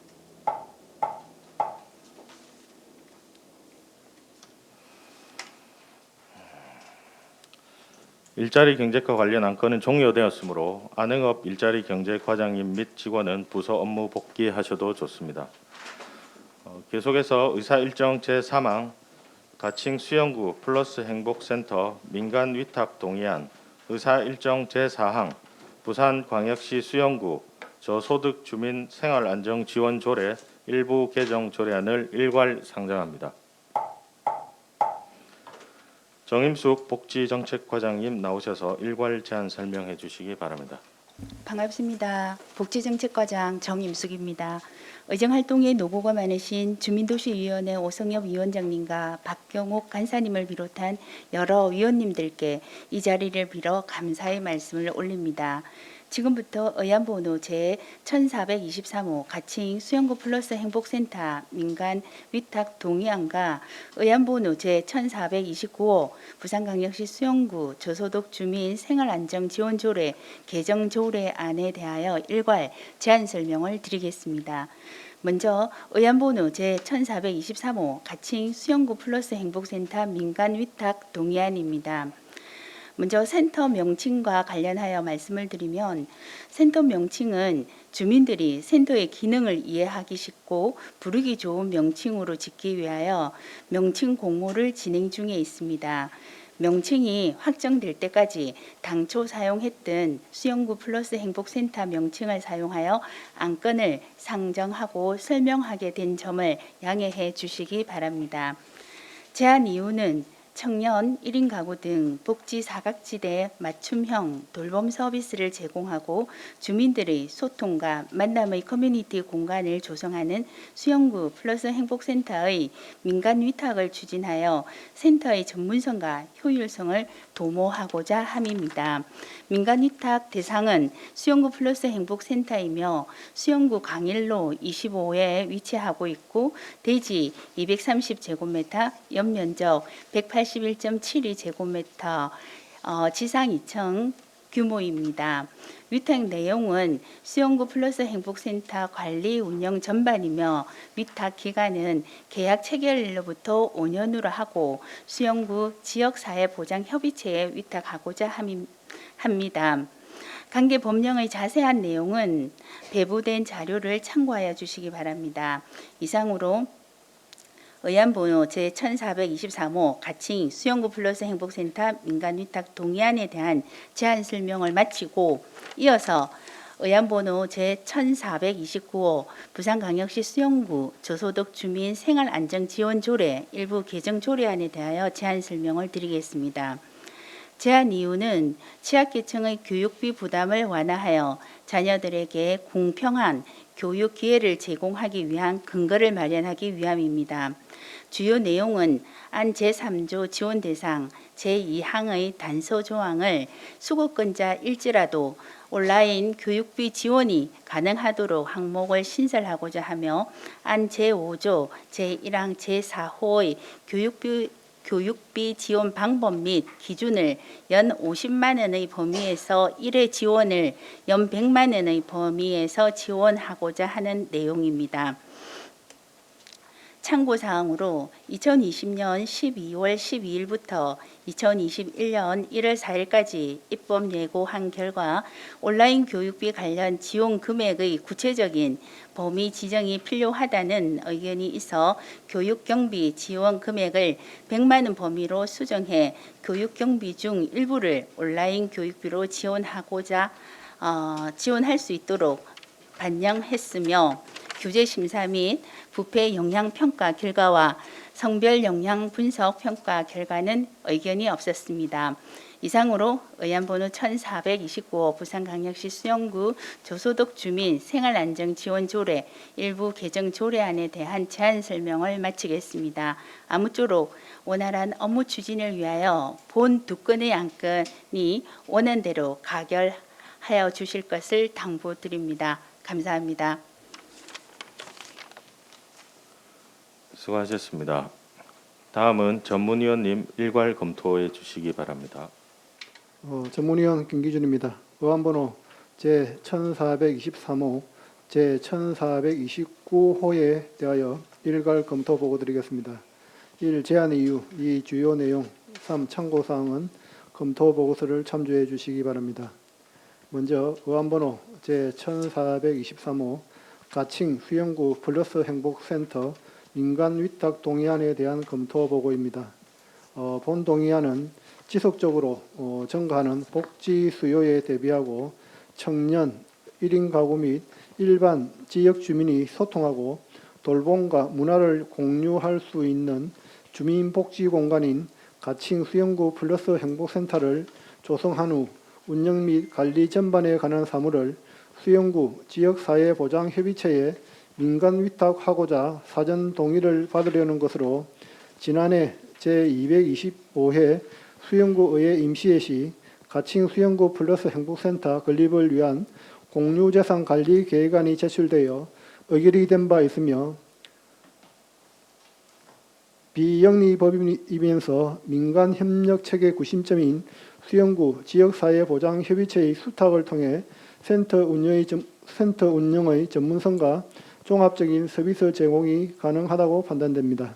일자리 경제과 관련 안건은 종료되었으므로 안흥업 일자리 경제과장님 및 직원은 부서 업무 복귀하셔도 좋습니다. 계속해서 의사일정 제3항 가칭 수영구 플러스 행복센터 민간 위탁 동의안, 의사일정 제4항 부산광역시 수영구 저소득 주민 생활안정지원조례 일부 개정 조례안을 일괄 상정합니다. 정임숙 복지정책과장님 나오셔서 일괄 제안 설명해 주시기 바랍니다. 반갑습니다. 복지정책과장 정임숙입니다. 의정활동에 노고가 많으신 주민도시위원회 오성엽 위원장님과 박경옥 간사님을 비롯한 여러 위원님들께 이 자리를 빌어 감사의 말씀을 올립니다. 지금부터 의안번호 제1423호 가칭 수영구 플러스 행복센터 민간 위탁 동의안과 의안번호 제1429호 부산광역시 수영구 저소득 주민 생활안정지원조례 개정조례안에 대하여 일괄 제안 설명을 드리겠습니다. 먼저 의안번호 제1423호 가칭 수영구 플러스 행복센터 민간 위탁 동의안입니다. 먼저 센터 명칭과 관련하여 말씀을 드리면 센터 명칭은 주민들이 센터의 기능을 이해하기 쉽고 부르기 좋은 명칭으로 짓기 위하여 명칭 공모를 진행 중에 있습니다. 명칭이 확정될 때까지 당초 사용했던 수영구 플러스 행복센터 명칭을 사용하여 안건을 상정하고 설명하게 된 점을 양해해 주시기 바랍니다. 제안 이유는 청년 1인 가구 등 복지 사각지대 맞춤형 돌봄 서비스를 제공하고 주민들의 소통과 만남의 커뮤니티 공간을 조성하는 수영구 플러스 행복센터의 민간 위탁을 추진하여 센터의 전문성과 효율성을 도모하고자 함입니다. 민간 위탁 대상은 수영구 플러스 행복센터이며 수영구 강일로 25에 위치하고 있고 대지 230제곱미터, 연면적 181.72제곱미터, 지상 2층 규모입니다. 위탁 내용은 수영구 플러스 행복센터 관리 운영 전반이며 위탁 기간은 계약 체결일로부터 5년으로 하고 수영구 지역사회보장협의체에 위탁하고자 합니다. 관계 법령의 자세한 내용은 배부된 자료를 참고하여 주시기 바랍니다. 이상으로 의안번호 제1423호 가칭 수영구 플러스 행복센터 민간위탁 동의안에 대한 제안 설명을 마치고 이어서 의안번호 제1429호 부산광역시 수영구 저소득 주민 생활안정지원조례 일부 개정조례안에 대하여 제안 설명을 드리겠습니다. 제안 이유는 취약계층의 교육비 부담을 완화하여 자녀들에게 공평한 교육 기회를 제공하기 위한 근거를 마련하기 위함입니다. 주요 내용은 안 제3조 지원 대상 제2항의 단서 조항을 수급권자일지라도 온라인 교육비 지원이 가능하도록 항목을 신설하고자 하며 안 제5조 제1항 제4호의 교육비 지원 방법 및 기준을 연 50만 원의 범위에서 1회 지원을 연 100만 원의 범위에서 지원하고자 하는 내용입니다. 참고사항으로 2020년 12월 12일부터 2021년 1월 4일까지 입법 예고한 결과 온라인 교육비 관련 지원 금액의 구체적인 범위 지정이 필요하다는 의견이 있어 교육경비 지원 금액을 100만 원 범위로 수정해 교육경비 중 일부를 온라인 교육비로 지원할 수 있도록 반영했으며 규제 심사 및 부패 영향 평가 결과와 성별 영향 분석 평가 결과는 의견이 없었습니다. 이상으로 의안번호 1429호 부산광역시 수영구 저소득 주민 생활안정지원조례 일부 개정조례안에 대한 제안 설명을 마치겠습니다. 아무쪼록 원활한 업무 추진을 위하여 본 두 건의 안건이 원안대로 가결하여 주실 것을 당부드립니다. 감사합니다. 수고하셨습니다. 다음은 전문위원님 일괄 검토해 주시기 바랍니다. 전문위원 김기준입니다. 의안번호 제1423호, 제1429호에 대하여 일괄 검토 보고 드리겠습니다. 1. 제안 이유, 2. 주요 내용, 3. 참고사항은 검토 보고서를 참조해 주시기 바랍니다. 먼저 의안번호 제1423호 가칭 수영구 플러스 행복센터 민간 위탁 동의안에 대한 검토 보고입니다. 본 동의안은 지속적으로 증가하는 복지 수요에 대비하고 청년, 1인 가구 및 일반 지역 주민이 소통하고 돌봄과 문화를 공유할 수 있는 주민복지 공간인 가칭 수영구 플러스 행복센터를 조성한 후 운영 및 관리 전반에 관한 사무를 수영구 지역사회보장협의체에 민간 위탁하고자 사전 동의를 받으려는 것으로 지난해 제225회 수영구의회 임시회 시 가칭 수영구 플러스 행복센터 건립을 위한 공유재산 관리 계획안이 제출되어 의결이 된 바 있으며 비영리법인이면서 민간 협력 체계 구심점인 수영구 지역사회보장협의체의 수탁을 통해 센터 운영의 전문성과 종합적인 서비스 제공이 가능하다고 판단됩니다.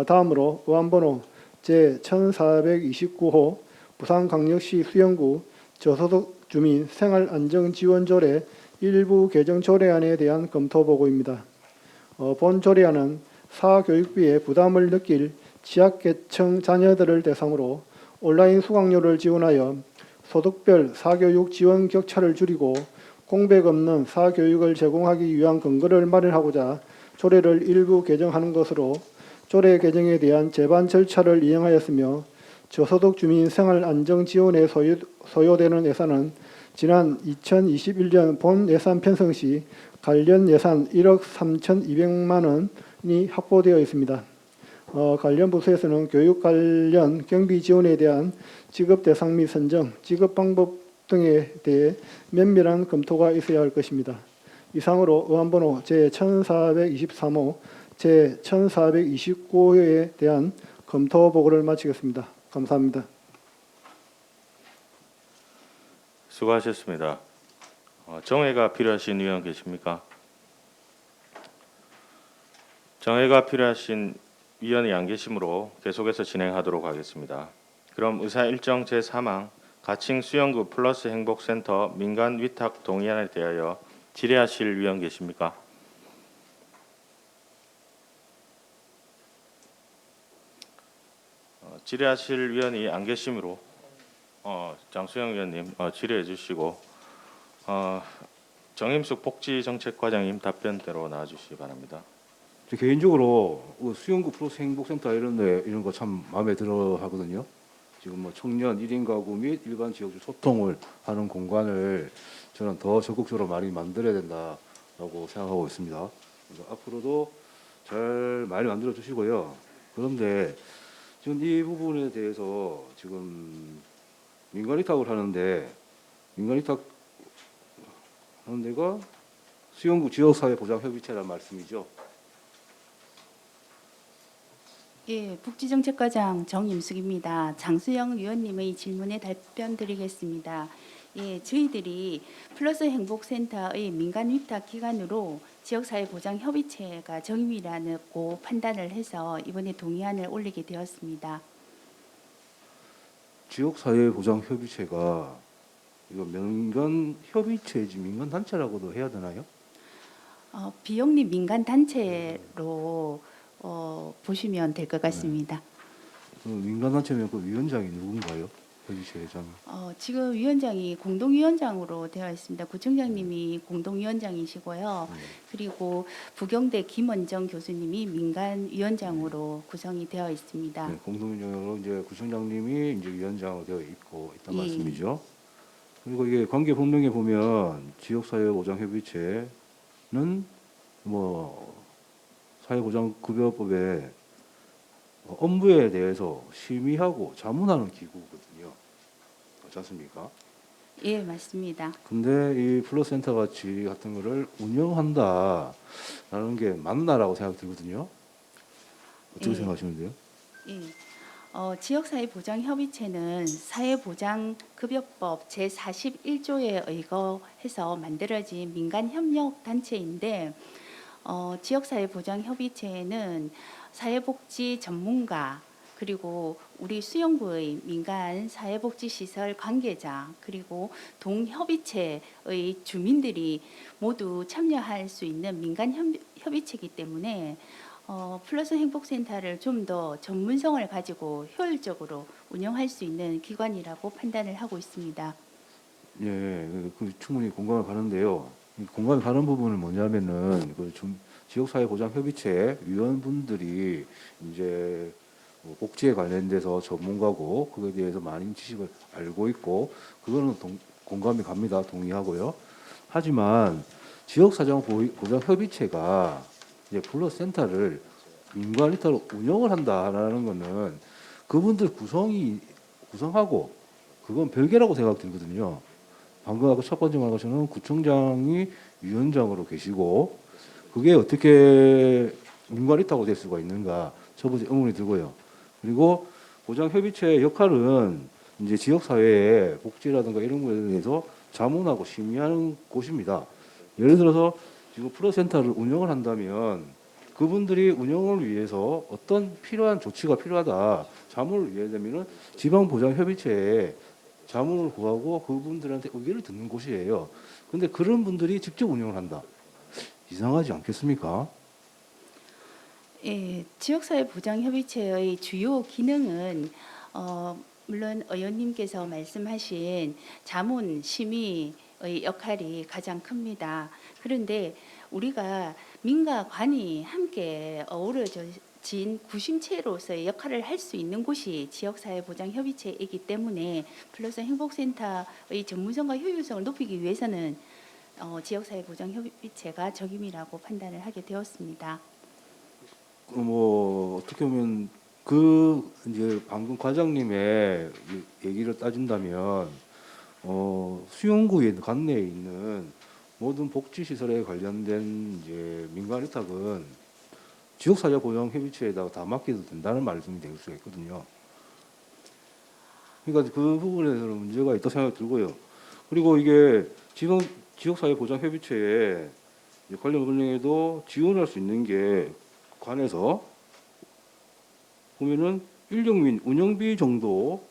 다음으로 의안번호 제1429호 부산광역시 수영구 저소득 주민 생활안정지원조례 일부 개정 조례안에 대한 검토 보고입니다. 본 조례안은 사교육비에 부담을 느낄 취약계층 자녀들을 대상으로 온라인 수강료를 지원하여 소득별 사교육 지원 격차를 줄이고 공백 없는 사교육을 제공하기 위한 근거를 마련하고자 조례를 일부 개정하는 것으로 조례 개정에 대한 제반 절차를 이행하였으며 저소득 주민 생활 안정 지원에 소요되는 예산은 지난 2021년 본 예산 편성 시 관련 예산 1억 3,200만 원이 확보되어 있습니다. 관련 부서에서는 교육 관련 경비 지원에 대한 지급 대상 및 선정, 지급 방법 등에 대해 면밀한 검토가 있어야 할 것입니다. 이상으로 의안번호 제1423호, 제1429호에 대한 검토 보고를 마치겠습니다. 감사합니다. 수고하셨습니다. 정회가 필요하신 의원 계십니까? 정회가 필요하신 위원이 안 계시므로 계속해서 진행하도록 하겠습니다. 그럼 의사 일정 제3항 가칭 수영구 플러스 행복센터 민간 위탁 동의안에 대하여 질의하실 위원 계십니까? 질의하실 위원이 안 계시므로 장수영 위원님 질의해 주시고 정임숙 복지정책과장님 답변대로 나와주시기 바랍니다. 저 개인적으로 수영구 플러스 행복센터 이런 거 참 마음에 들어 하거든요. 지금 뭐 청년 1인 가구 및 일반 지역주 소통을 하는 공간을 저는 더 적극적으로 많이 만들어야 된다라고 생각하고 있습니다. 그래서 앞으로도 잘 많이 만들어 주시고요. 그런데 지금 이 부분에 대해서 지금 민간 위탁을 하는데 민간 위탁 하는 데가 수영구 지역사회보장협의체라는 말씀이죠. 예, 복지정책과장 정임숙입니다. 장수영 위원님의 질문에 답변 드리겠습니다. 예, 저희들이 플러스 행복센터의 민간 위탁 기관으로 지역사회보장협의체가 정임이라고 판단을 해서 이번에 동의안을 올리게 되었습니다. 지역사회보장협의체가 이거 민간 협의체지 민간 단체라고도 해야 되나요? 비영리 민간 단체로 보시면 될 것 같습니다. 그 민간 단체면 그 위원장이 누군가요? 협의체 회장. 지금 위원장이 공동위원장으로 되어 있습니다. 구청장님이 공동위원장이시고요. 그리고 부경대 김원정 교수님이 민간위원장으로 구성이 되어 있습니다. 네, 공동위원장으로 이제 구청장님이 이제 위원장으로 되어 있고 있단 예. 말씀이죠. 그리고 이게 관계 법령에 보면 지역사회보장협의체는 뭐 사회보장급여법에 업무에 대해서 심의하고 자문하는 기구거든요. 그렇지 않습니까? 예, 맞습니다. 근데 이 플러스센터 같은 거를 운영한다라는 게 맞나라고 생각이 들거든요. 어떻게 예. 생각하시는데요? 예. 지역사회보장협의체는 사회보장급여법 제41조에 의거해서 만들어진 민간협력단체인데 지역사회보장협의체는 사회복지 전문가 그리고 우리 수영구의 민간 사회복지시설 관계자 그리고 동협의체의 주민들이 모두 참여할 수 있는 민간 협의체이기 때문에 플러스 행복센터를 좀 더 전문성을 가지고 효율적으로 운영할 수 있는 기관이라고 판단을 하고 있습니다. 예, 그 충분히 공감을 가는데요. 공감이 가는 부분은 뭐냐면은 지역사회보장협의체 위원분들이 이제 복지에 관련돼서 전문가고 그거에 대해서 많은 지식을 알고 있고 그거는 공감이 갑니다. 동의하고요. 하지만 지역사정보장협의체가 이제 플러스 센터를 민관이터로 운영을 한다라는 거는 그분들 구성하고 그건 별개라고 생각 들거든요. 방금 아까 첫 번째 말한 것처럼 구청장이 위원장으로 계시고 그게 어떻게 민관이터가 될 수가 있는가 첫 번째 의문이 들고요. 그리고 보장협의체의 역할은 이제 지역사회의 복지라든가 이런 거에 대해서 자문하고 심의하는 곳입니다. 예를 들어서 지금 프로센터를 운영을 한다면 그분들이 운영을 위해서 어떤 필요한 조치가 필요하다 자문을 위해 되면은 지방보장협의체에 자문을 구하고 그분들한테 의견을 듣는 곳이에요. 근데 그런 분들이 직접 운영을 한다. 이상하지 않겠습니까? 예, 지역사회보장협의체의 주요 기능은 물론 의원님께서 말씀하신 자문 심의의 역할이 가장 큽니다. 그런데 우리가 민과 관이 함께 어우러진 구심체로서의 역할을 할 수 있는 곳이 지역사회보장협의체이기 때문에 플러스 행복센터의 전문성과 효율성을 높이기 위해서는 지역사회보장협의체가 적임이라고 판단을 하게 되었습니다. 뭐 어떻게 보면 그 이제 방금 과장님의 얘기를 따진다면 수용구에 관내에 있는 모든 복지 시설에 관련된 이제 민간 위탁은 지역사회보장협의체에다가 다 맡겨도 된다는 말씀이 될 수가 있거든요. 그러니까 그 부분에서는 문제가 있다고 생각이 들고요. 그리고 이게 지역사회보장협의체에 관련 분야에도 지원할 수 있는 게 관해서 보면은 인력 및 운영비 정도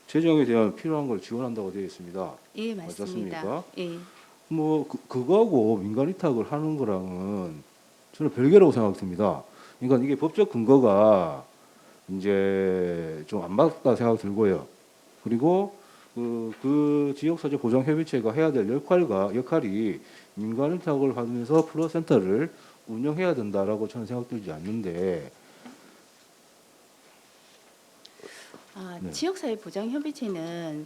재정에 대한 필요한 걸 지원한다고 되어 있습니다. 예, 맞습니다. 맞습니까? 예. 뭐 그거하고 민간 위탁을 하는 거랑은 저는 별개라고 생각이 듭니다. 그러니까 이게 법적 근거가 이제 좀 안 맞다 생각 들고요. 그리고 그 지역사회 보장협의체가 해야 될 역할이 민간 위탁을 하면서 플러센터를 운영해야 된다라고 저는 생각들지 않는데. 네. 지역사회보장협의체는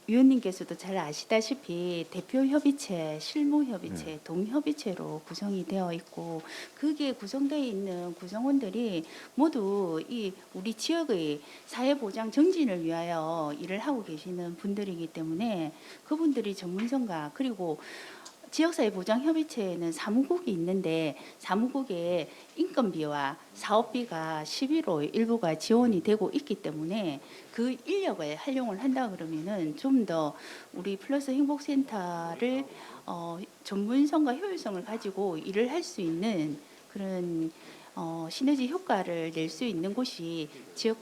위원님께서도 잘 아시다시피 대표협의체, 실무협의체, 동협의체로 구성이 되어 있고 그게 구성되어 있는 구성원들이 모두 우리 지역의 사회보장 정진을 위하여 일을 하고 계시는 분들이기 때문에 그분들이 전문성과 그리고 지역사회보장협의체에는 사무국이 있는데 사무국에 인건비와 사업비가 11호 일부가 지원이 되고 있기 때문에 그 인력을 활용을 한다 그러면은 좀 더 우리 플러스 행복센터를 전문성과 효율성을 가지고 일을 할 수 있는 그런 시너지 효과를 낼 수 있는 곳이 지역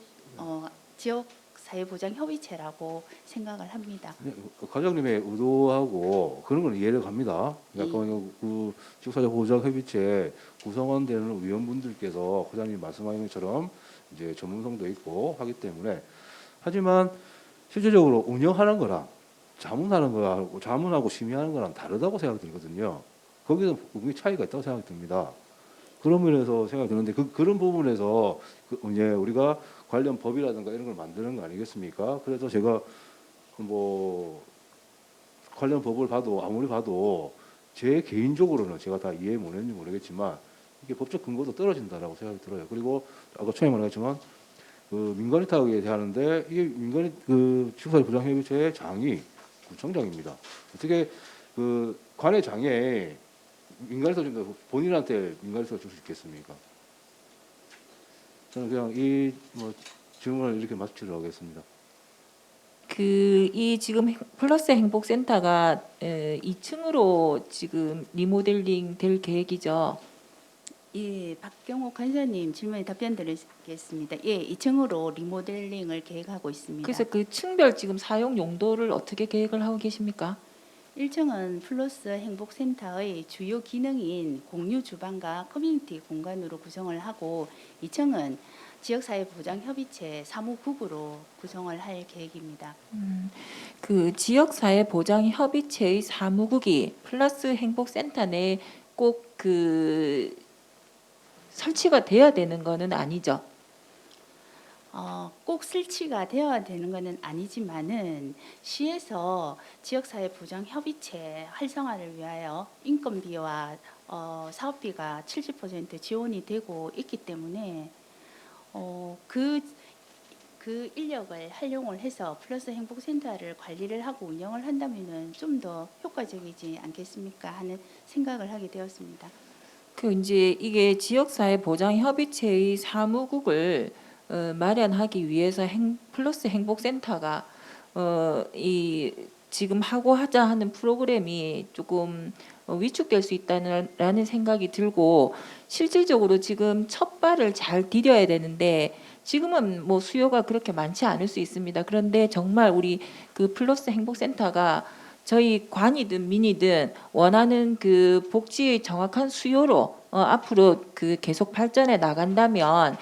사회보장협의체라고 생각을 합니다. 네, 과장님의 의도하고 그런 건 이해를 갑니다. 약간 그 지역사회보장협의체 구성원되는 위원분들께서 과장님 말씀하신 것처럼 이제 전문성도 있고 하기 때문에 하지만 실질적으로 운영하는 거랑 자문하는 거하고 자문하고 심의하는 거랑 다르다고 생각이 들거든요. 거기서 분명히 차이가 있다고 생각이 듭니다. 그런 면에서 생각이 드는데 그런 부분에서 이제 우리가 관련 법이라든가 이런 걸 만드는 거 아니겠습니까? 그래서 제가 뭐 관련 법을 아무리 봐도 제 개인적으로는 제가 다 이해 못했는지 모르겠지만 이게 법적 근거도 떨어진다라고 생각이 들어요. 그리고 아까 처음에 말했지만 그 민간 위탁에 대하는데 이게 지역사회보장협의체의 장이 구청장입니다. 어떻게 그 관의 장에 민간 위탁 준다고 본인한테 민간 위탁을 줄 수 있겠습니까? 저는 그냥 이 질문을 이렇게 마치도록 하겠습니다. 이 지금 플러스 행복센터가 2층으로 지금 리모델링 될 계획이죠. 예, 박경호 간사님 질문에 답변 드리겠습니다. 예, 2층으로 리모델링을 계획하고 있습니다. 그래서 그 층별 지금 사용 용도를 어떻게 계획을 하고 계십니까? 1층은 플러스 행복센터의 주요 기능인 공유 주방과 커뮤니티 공간으로 구성을 하고 2층은 지역사회보장협의체 사무국으로 구성을 할 계획입니다. 그 지역사회보장협의체의 사무국이 플러스 행복센터 내에 꼭 그 설치가 돼야 되는 거는 아니죠. 꼭 설치가 되어야 되는 것은 아니지만은 시에서 지역사회 보장 협의체 활성화를 위하여 인건비와 사업비가 70% 지원이 되고 있기 때문에 그 인력을 활용을 해서 플러스 행복센터를 관리를 하고 운영을 한다면은 좀 더 효과적이지 않겠습니까 하는 생각을 하게 되었습니다. 그 이제 이게 지역사회 보장 협의체의 사무국을 마련하기 위해서 플러스 행복센터가 이 지금 하고 하자 하는 프로그램이 조금 위축될 수 있다는 생각이 들고, 실질적으로 지금 첫 발을 잘 디뎌야 되는데 지금은 뭐 수요가 그렇게 많지 않을 수 있습니다. 그런데 정말 우리 그 플러스 행복센터가 저희 관이든 민이든 원하는 그 복지의 정확한 수요로 앞으로 그 계속 발전해 나간다면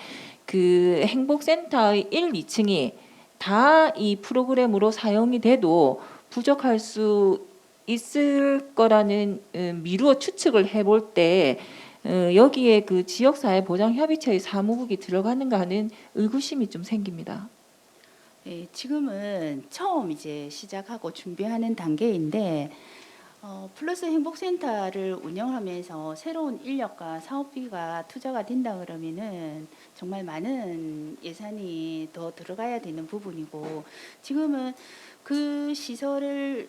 그 행복센터의 1, 2층이 다 이 프로그램으로 사용이 돼도 부족할 수 있을 거라는 미루어 추측을 해볼 때 여기에 그 지역사회 보장협의체의 사무국이 들어가는가 하는 의구심이 좀 생깁니다. 예, 지금은 처음 이제 시작하고 준비하는 단계인데 플러스 행복센터를 운영하면서 새로운 인력과 사업비가 투자가 된다 그러면은 정말 많은 예산이 더 들어가야 되는 부분이고, 지금은 그 시설을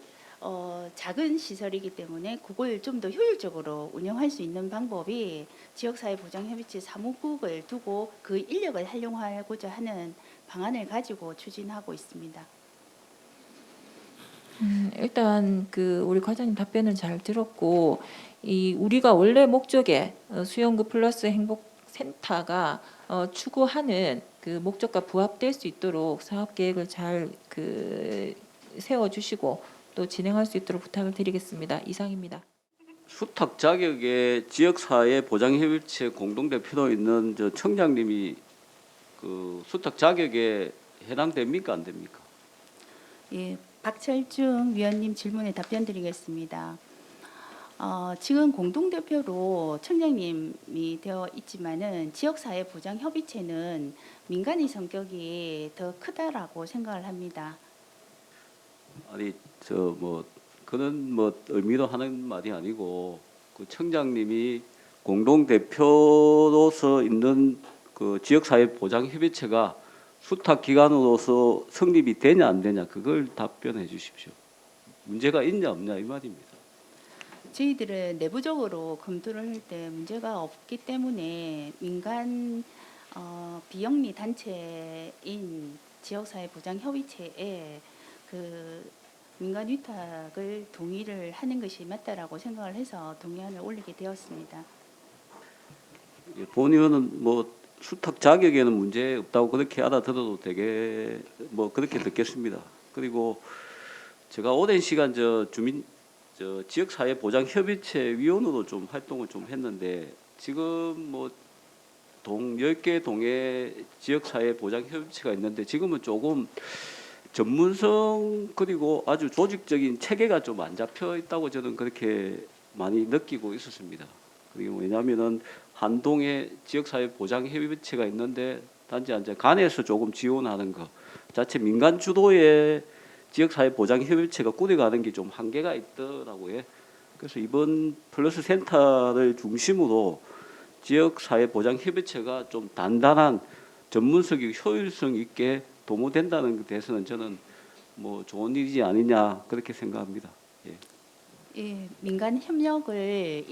작은 시설이기 때문에 그걸 좀 더 효율적으로 운영할 수 있는 방법이 지역사회보장협의체 사무국을 두고 그 인력을 활용하고자 하는 방안을 가지고 추진하고 있습니다. 일단 그 우리 과장님 답변은 잘 들었고, 이 우리가 원래 목적에 수영구 플러스 행복센터가 추구하는 그 목적과 부합될 수 있도록 사업 계획을 잘 그 세워주시고 또 진행할 수 있도록 부탁을 드리겠습니다. 이상입니다. 수탁 자격에 지역사회 보장협의체 공동대표로 있는 저 청장님이 그 수탁 자격에 해당됩니까 안 됩니까? 예, 박철중 위원님 질문에 답변 드리겠습니다. 지금 공동대표로 청장님이 되어 있지만은 지역사회 보장협의체는 민간의 성격이 더 크다라고 생각을 합니다. 아니 저 뭐 그런 뭐 의미로 하는 말이 아니고 그 청장님이 공동 대표로서 있는 그 지역사회 보장협의체가 수탁 기관으로서 성립이 되냐 안 되냐 그걸 답변해 주십시오. 문제가 있냐 없냐 이 말입니다. 저희들은 내부적으로 검토를 할 때 문제가 없기 때문에 민간 비영리 단체인 지역사회 보장협의체에 그 민간 위탁을 동의를 하는 것이 맞다라고 생각을 해서 동의안을 올리게 되었습니다. 예, 본 의원은 뭐 수탁 자격에는 문제 없다고 그렇게 알아들어도 되게 뭐 그렇게 듣겠습니다. 그리고 제가 오랜 시간 저 지역사회 보장협의체 위원으로 좀 활동을 좀 했는데 지금 뭐 10개 동의 지역사회 보장협의체가 있는데 지금은 조금 전문성 그리고 아주 조직적인 체계가 좀 안 잡혀 있다고 저는 그렇게 많이 느끼고 있었습니다. 그리고 왜냐하면은 한동에 지역사회 보장협의체가 있는데 단지 이제 간에서 조금 지원하는 거, 자체 민간 주도의 지역사회 보장협의체가 꾸려가는 게 좀 한계가 있더라고요. 그래서 이번 플러스 센터를 중심으로 지역사회 보장협의체가 좀 단단한 전문성이 효율성 있게 도모된다는 것에 대해서는 저는 뭐 좋은 일이지 아니냐 그렇게 생각합니다. 예. 예, 민간 협력을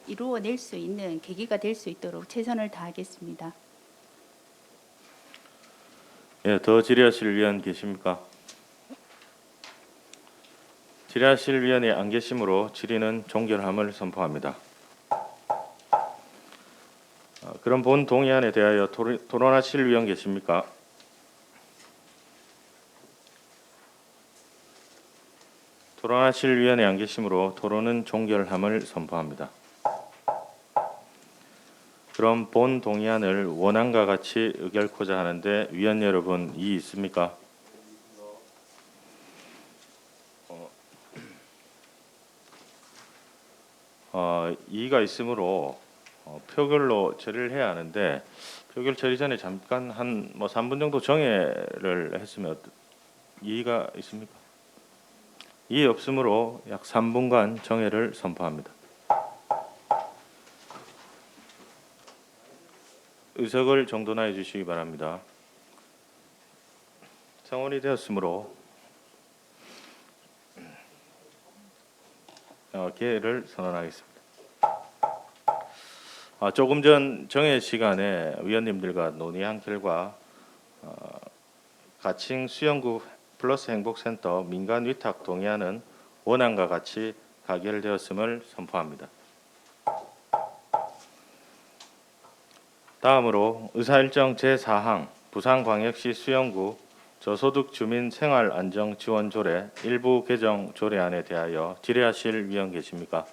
이루어낼 수 있는 계기가 될 수 있도록 최선을 다하겠습니다. 예, 더 질의하실 위원 계십니까? 질의하실 위원이 안 계시므로 질의는 종결함을 선포합니다. 그럼 본 동의안에 대하여 토론하실 위원 계십니까? 토론하실 위원이 안 계시므로 토론은 종결함을 선포합니다. 그럼 본 동의안을 원안과 같이 의결코자 하는데 위원 여러분 이의 있습니까? 이의가 있으므로 표결로 처리를 해야 하는데 표결 처리 전에 잠깐 한 3분 정도 정회를 했으면 이의가 있습니까? 이의 없으므로 약 3분간 정회를 선포합니다. 의석을 정돈하여 주시기 바랍니다. 성원이 되었으므로 개회를 선언하겠습니다. 조금 전 정회 시간에 위원님들과 논의한 결과 가칭 수영구 플러스 행복센터 민간 위탁 동의안은 원안과 같이 가결되었음을 선포합니다. 다음으로 의사일정 제4항 부산광역시 수영구 저소득 주민 생활 안정 지원 조례 일부 개정 조례안에 대하여 질의하실 위원 계십니까?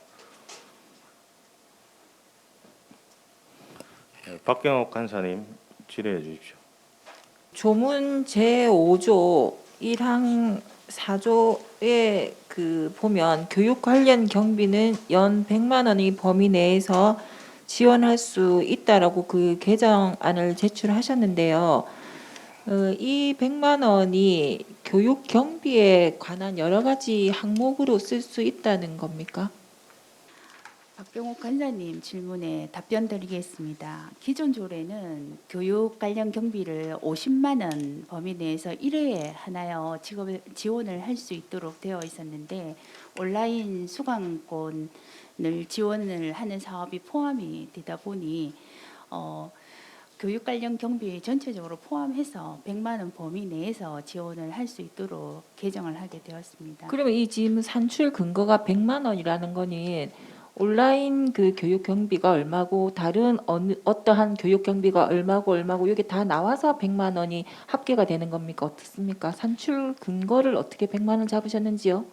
박경옥 간사님 질의해 주십시오. 조문 제5조 1항 4조에 보면 교육 관련 경비는 연 100만 원의 범위 내에서 지원할 수 있다라고 그 개정안을 제출하셨는데요. 이 100만 원이 교육 경비에 관한 여러 가지 항목으로 쓸 수 있다는 겁니까? 박병옥 간사님 질문에 답변 드리겠습니다. 기존 조례는 교육 관련 경비를 50만 원 범위 내에서 1회에 하나여 지원을 할 수 있도록 되어 있었는데 온라인 수강권을 지원을 하는 사업이 포함이 되다 보니 교육 관련 경비 전체적으로 포함해서 100만 원 범위 내에서 지원을 할 수 있도록 개정을 하게 되었습니다. 그러면 이 지금 산출 근거가 100만 원이라는 거는 온라인 그 교육 경비가 얼마고 다른 어떠한 교육 경비가 얼마고 이게 다 나와서 100만 원이 합계가 되는 겁니까? 어떻습니까? 산출 근거를 어떻게 100만 원 잡으셨는지요?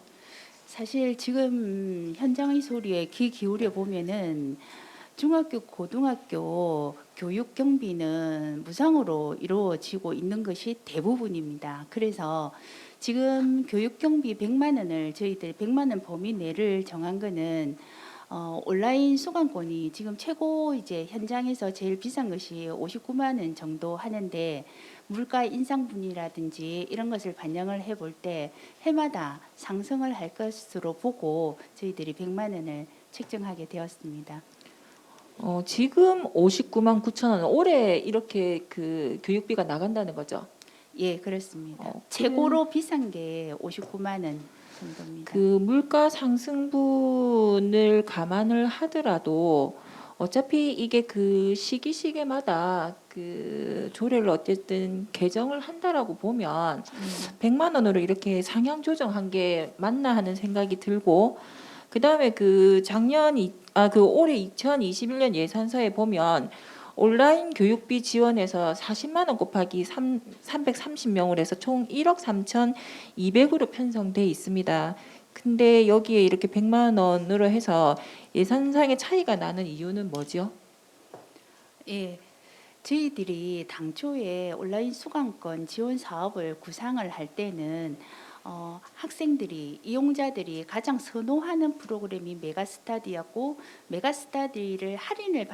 사실 지금 현장의 소리에 귀 기울여 보면은 중학교, 고등학교 교육 경비는 무상으로 이루어지고 있는 것이 대부분입니다. 그래서 지금 교육 경비 100만 원을 저희들 100만 원 범위 내를 정한 거는 온라인 수강권이 지금 최고 이제 현장에서 제일 비싼 것이 59만 원 정도 하는데 물가 인상분이라든지 이런 것을 반영을 해볼 때 해마다 상승을 할 것으로 보고 저희들이 100만 원을 책정하게 되었습니다. 지금 59만 9천 원 올해 이렇게 그 교육비가 나간다는 거죠? 예, 그렇습니다. 최고로 비싼 게 59만 원 정도입니다. 그 물가 상승분을 감안을 하더라도 어차피 이게 그 시기마다 그 조례를 어쨌든 개정을 한다라고 보면 100만 원으로 이렇게 상향 조정한 게 맞나 하는 생각이 들고 그다음에 그 올해 2021년 예산서에 보면 온라인 교육비 지원에서 40만 원 곱하기 330명으로 해서 총 1억 3,200으로 편성돼 있습니다. 근데 여기에 이렇게 100만 원으로 해서 예산상의 차이가 나는 이유는 뭐죠? 예, 저희들이 당초에 온라인 수강권 지원 사업을 구상을 할 때는 학생들이 이용자들이 가장 선호하는 프로그램이 메가스터디였고 메가스터디를 할인을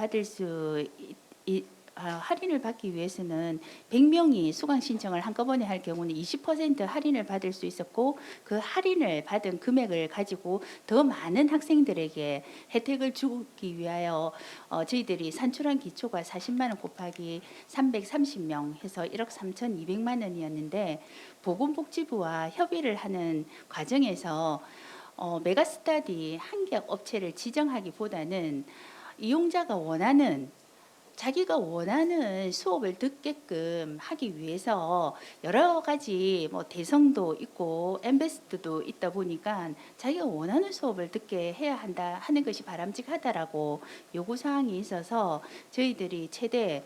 받기 위해서는 100명이 수강 신청을 한꺼번에 할 경우는 20% 할인을 받을 수 있었고 그 할인을 받은 금액을 가지고 더 많은 학생들에게 혜택을 주기 위하여 저희들이 산출한 기초가 40만 원 곱하기 330명 해서 1억 3,200만 원이었는데 보건복지부와 협의를 하는 과정에서 메가스터디 한 개 업체를 지정하기보다는 이용자가 자기가 원하는 수업을 듣게끔 하기 위해서 여러 가지 대성도 있고 엠베스트도 있다 보니까 자기가 원하는 수업을 듣게 해야 한다 하는 것이 바람직하다라고 요구 사항이 있어서 저희들이 최대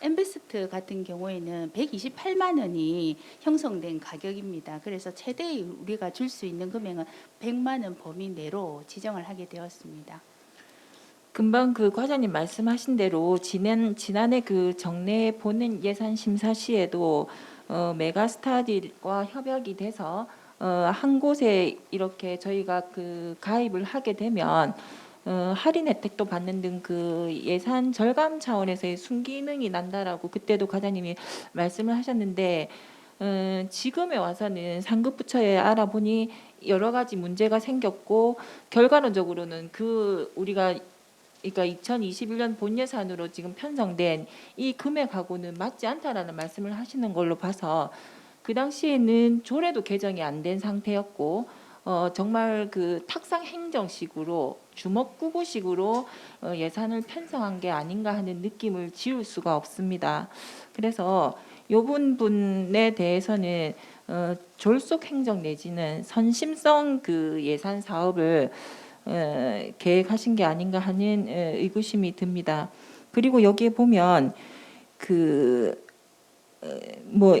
엠베스트 같은 경우에는 128만 원이 형성된 가격입니다. 그래서 최대 우리가 줄 수 있는 금액은 100만 원 범위 내로 지정을 하게 되었습니다. 금방 그 과장님 말씀하신 대로 지난해 그 정례 본인 예산 심사 시에도 메가스터디와 협약이 돼서 한 곳에 이렇게 저희가 그 가입을 하게 되면 할인 혜택도 받는 등 그 예산 절감 차원에서의 순기능이 난다라고 그때도 과장님이 말씀을 하셨는데 지금에 와서는 상급 부처에 알아보니 여러 가지 문제가 생겼고 결과론적으로는 그 우리가 그러니까 2021년 본 예산으로 지금 편성된 이 금액하고는 맞지 않다라는 말씀을 하시는 걸로 봐서 그 당시에는 조례도 개정이 안 된 상태였고 정말 그 탁상 행정식으로 주먹구구식으로 예산을 편성한 게 아닌가 하는 느낌을 지울 수가 없습니다. 그래서 이 부분에 대해서는 졸속 행정 내지는 선심성 그 예산 사업을 계획하신 게 아닌가 하는 의구심이 듭니다. 그리고 여기에 보면 그 뭐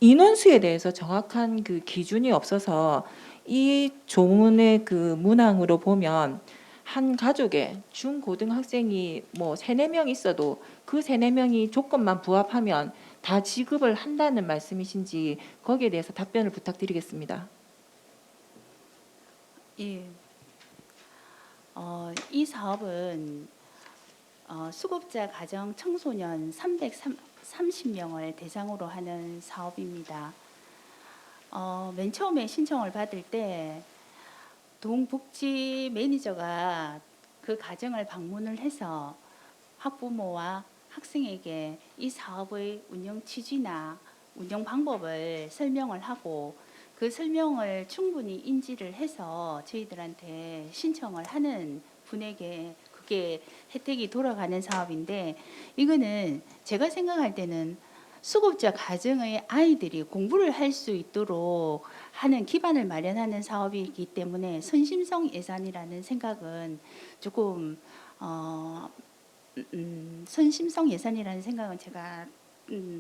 인원수에 대해서 정확한 그 기준이 없어서 이 조문의 그 문항으로 보면 한 가족에 중고등학생이 뭐 3-4명 있어도 그 3-4명이 조건만 부합하면 다 지급을 한다는 말씀이신지 거기에 대해서 답변을 부탁드리겠습니다. 예. 이 사업은 수급자 가정 청소년 330명을 대상으로 하는 사업입니다. 맨 처음에 신청을 받을 때 동복지 매니저가 그 가정을 방문을 해서 학부모와 학생에게 이 사업의 운영 취지나 운영 방법을 설명을 하고 그 설명을 충분히 인지를 해서 저희들한테 신청을 하는 분에게 그게 혜택이 돌아가는 사업인데, 이거는 제가 생각할 때는 수급자 가정의 아이들이 공부를 할 수 있도록 하는 기반을 마련하는 사업이기 때문에 선심성 예산이라는 생각은 조금 선심성 예산이라는 생각은 제가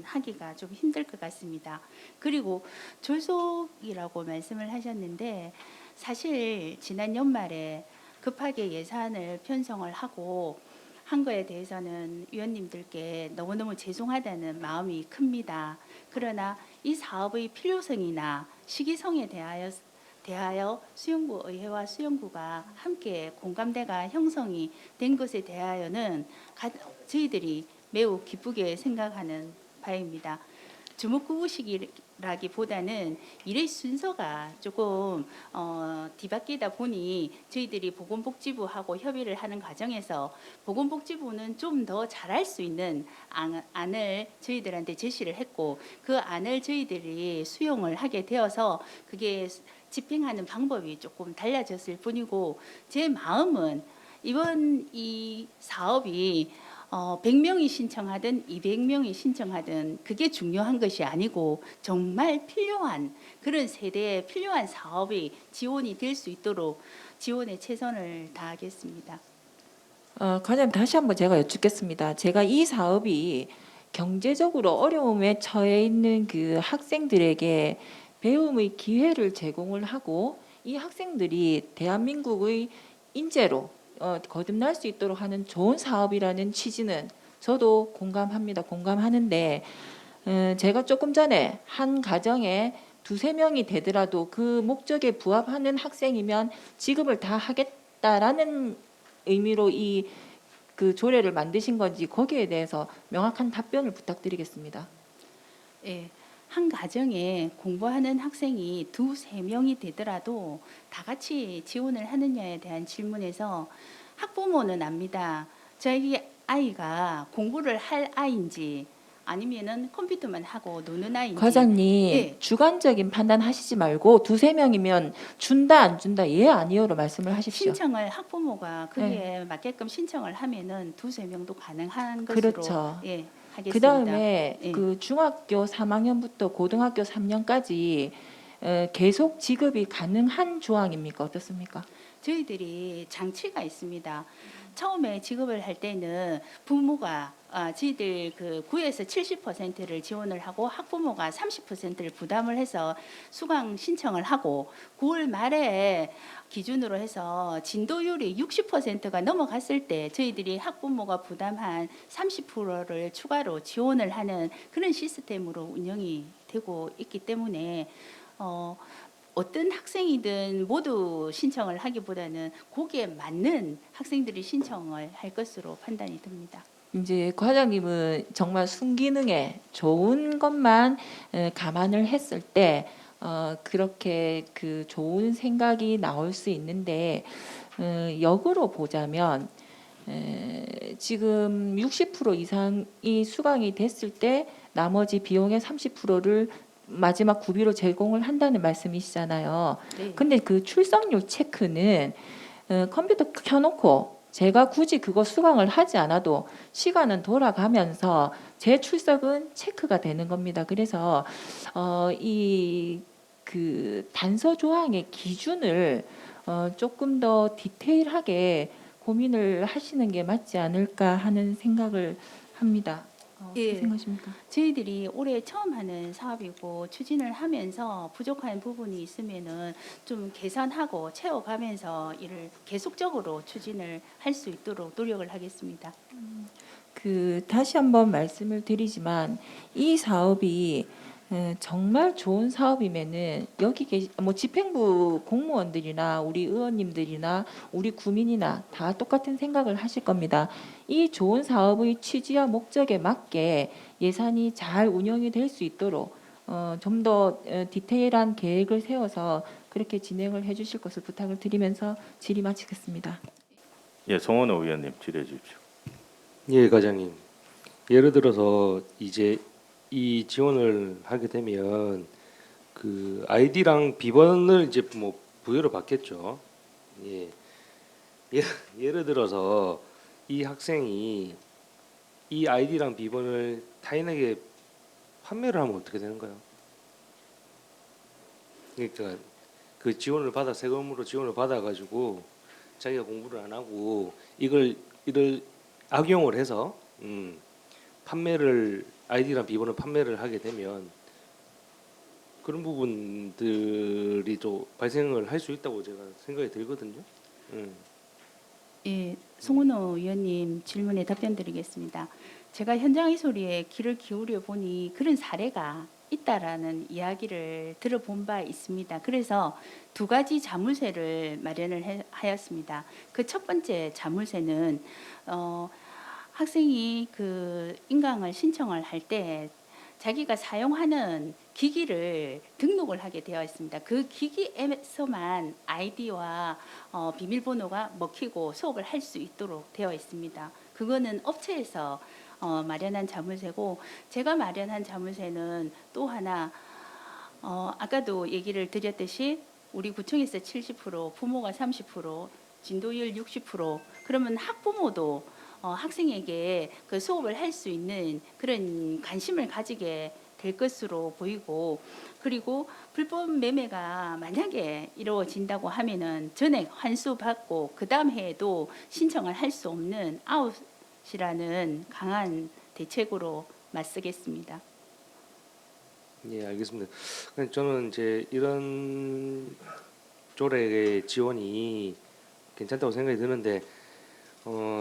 하기가 좀 힘들 것 같습니다. 그리고 졸속이라고 말씀을 하셨는데, 사실 지난 연말에 급하게 예산을 편성을 하고 한 거에 대해서는 위원님들께 너무너무 죄송하다는 마음이 큽니다. 그러나 이 사업의 필요성이나 시기성에 대하여 수영구 의회와 수영구가 함께 공감대가 형성이 된 것에 대하여는 저희들이 매우 기쁘게 생각하는 바입니다. 주먹구구식이라기보다는 일의 순서가 조금 뒤바뀌다 보니 저희들이 보건복지부하고 협의를 하는 과정에서 보건복지부는 좀 더 잘할 수 있는 안을 저희들한테 제시를 했고, 그 안을 저희들이 수용을 하게 되어서 그게 집행하는 방법이 조금 달라졌을 뿐이고, 제 마음은 이번 이 사업이 100명이 신청하든 200명이 신청하든 그게 중요한 것이 아니고 정말 필요한 그런 세대에 필요한 사업이 지원이 될 수 있도록 지원에 최선을 다하겠습니다. 과장님 다시 한번 제가 여쭙겠습니다. 제가 이 사업이 경제적으로 어려움에 처해 있는 그 학생들에게 배움의 기회를 제공을 하고 이 학생들이 대한민국의 인재로 거듭날 수 있도록 하는 좋은 사업이라는 취지는 저도 공감합니다. 공감하는데 제가 조금 전에 한 가정에 2-3명이 되더라도 그 목적에 부합하는 학생이면 지급을 다 하겠다라는 의미로 이 그 조례를 만드신 건지 거기에 대해서 명확한 답변을 부탁드리겠습니다. 예. 한 가정에 공부하는 학생이 2-3명이 되더라도 다 같이 지원을 하느냐에 대한 질문에서 학부모는 압니다. 저희 아이가 공부를 할 아이인지 아니면은 컴퓨터만 하고 노는 아이인지. 과장님 예. 주관적인 판단하시지 말고 2-3명이면 준다 안 준다 예 아니요로 말씀을 하십시오. 신청을 학부모가 그게 맞게끔 신청을 하면은 2-3명도 가능한 것으로 그렇죠. 예, 하겠습니다. 그다음에 예. 그 중학교 3학년부터 고등학교 3년까지 계속 지급이 가능한 조항입니까? 어떻습니까? 저희들이 장치가 있습니다. 처음에 지급을 할 때는 부모가 저희들 그 구에서 70%를 지원을 하고 학부모가 30%를 부담을 해서 수강 신청을 하고 9월 말에 기준으로 해서 진도율이 60%가 넘어갔을 때 저희들이 학부모가 부담한 30%를 추가로 지원을 하는 그런 시스템으로 운영이 되고 있기 때문에 어떤 학생이든 모두 신청을 하기보다는 거기에 맞는 학생들이 신청을 할 것으로 판단이 듭니다. 이제 과장님은 정말 순기능에 좋은 것만 감안을 했을 때 그렇게 그 좋은 생각이 나올 수 있는데 역으로 보자면 지금 60% 이상이 수강이 됐을 때 나머지 비용의 30%를 마지막 구비로 제공을 한다는 말씀이시잖아요. 네. 근데 그 출석률 체크는 컴퓨터 켜놓고 제가 굳이 그거 수강을 하지 않아도 시간은 돌아가면서 제 출석은 체크가 되는 겁니다. 그래서 이 그 단서 조항의 기준을 조금 더 디테일하게 고민을 하시는 게 맞지 않을까 하는 생각을 합니다. 어떻게 예. 생각하십니까? 저희들이 올해 처음 하는 사업이고 추진을 하면서 부족한 부분이 있으면은 좀 개선하고 채워가면서 이를 계속적으로 추진을 할 수 있도록 노력을 하겠습니다. 그 다시 한번 말씀을 드리지만 이 사업이 정말 좋은 사업이면은 여기 뭐 집행부 공무원들이나 우리 의원님들이나 우리 구민이나 다 똑같은 생각을 하실 겁니다. 이 좋은 사업의 취지와 목적에 맞게 예산이 잘 운영이 될 수 있도록 좀 더 디테일한 계획을 세워서 그렇게 진행을 해주실 것을 부탁을 드리면서 질의 마치겠습니다. 예, 송원호 의원님 질의해 주십시오. 예, 과장님. 예를 들어서 이제 이 지원을 하게 되면 그 아이디랑 비번을 이제 뭐 부여를 받겠죠. 예. 예를 들어서 이 학생이 이 아이디랑 비번을 타인에게 판매를 하면 어떻게 되는 거예요? 그러니까 그 지원을 받아 세금으로 지원을 받아 가지고 자기가 공부를 안 하고 이걸 악용을 해서 판매를 아이디랑 비번을 판매를 하게 되면 그런 부분들이 또 발생을 할 수 있다고 제가 생각이 들거든요. 예, 송은호 의원님 질문에 답변 드리겠습니다. 제가 현장 해소리에 귀를 기울여 보니 그런 사례가 있다라는 이야기를 들어본 바 있습니다. 그래서 두 가지 자물쇠를 마련을 하였습니다. 그 첫 번째 자물쇠는 학생이 그 인강을 신청을 할 때 자기가 사용하는 기기를 등록을 하게 되어 있습니다. 그 기기에서만 아이디와 비밀번호가 먹히고 수업을 할 수 있도록 되어 있습니다. 그거는 업체에서 마련한 자물쇠고, 제가 마련한 자물쇠는 또 하나 아까도 얘기를 드렸듯이 우리 구청에서 70%, 부모가 30%, 진도율 60%, 그러면 학부모도 학생에게 그 수업을 할 수 있는 그런 관심을 가지게 될 것으로 보이고, 그리고 불법 매매가 만약에 이루어진다고 하면은 전액 환수받고 그 다음 해에도 신청을 할 수 없는 아웃이라는 강한 대책으로 맞서겠습니다. 예, 알겠습니다. 저는 이제 이런 조례의 지원이 괜찮다고 생각이 드는데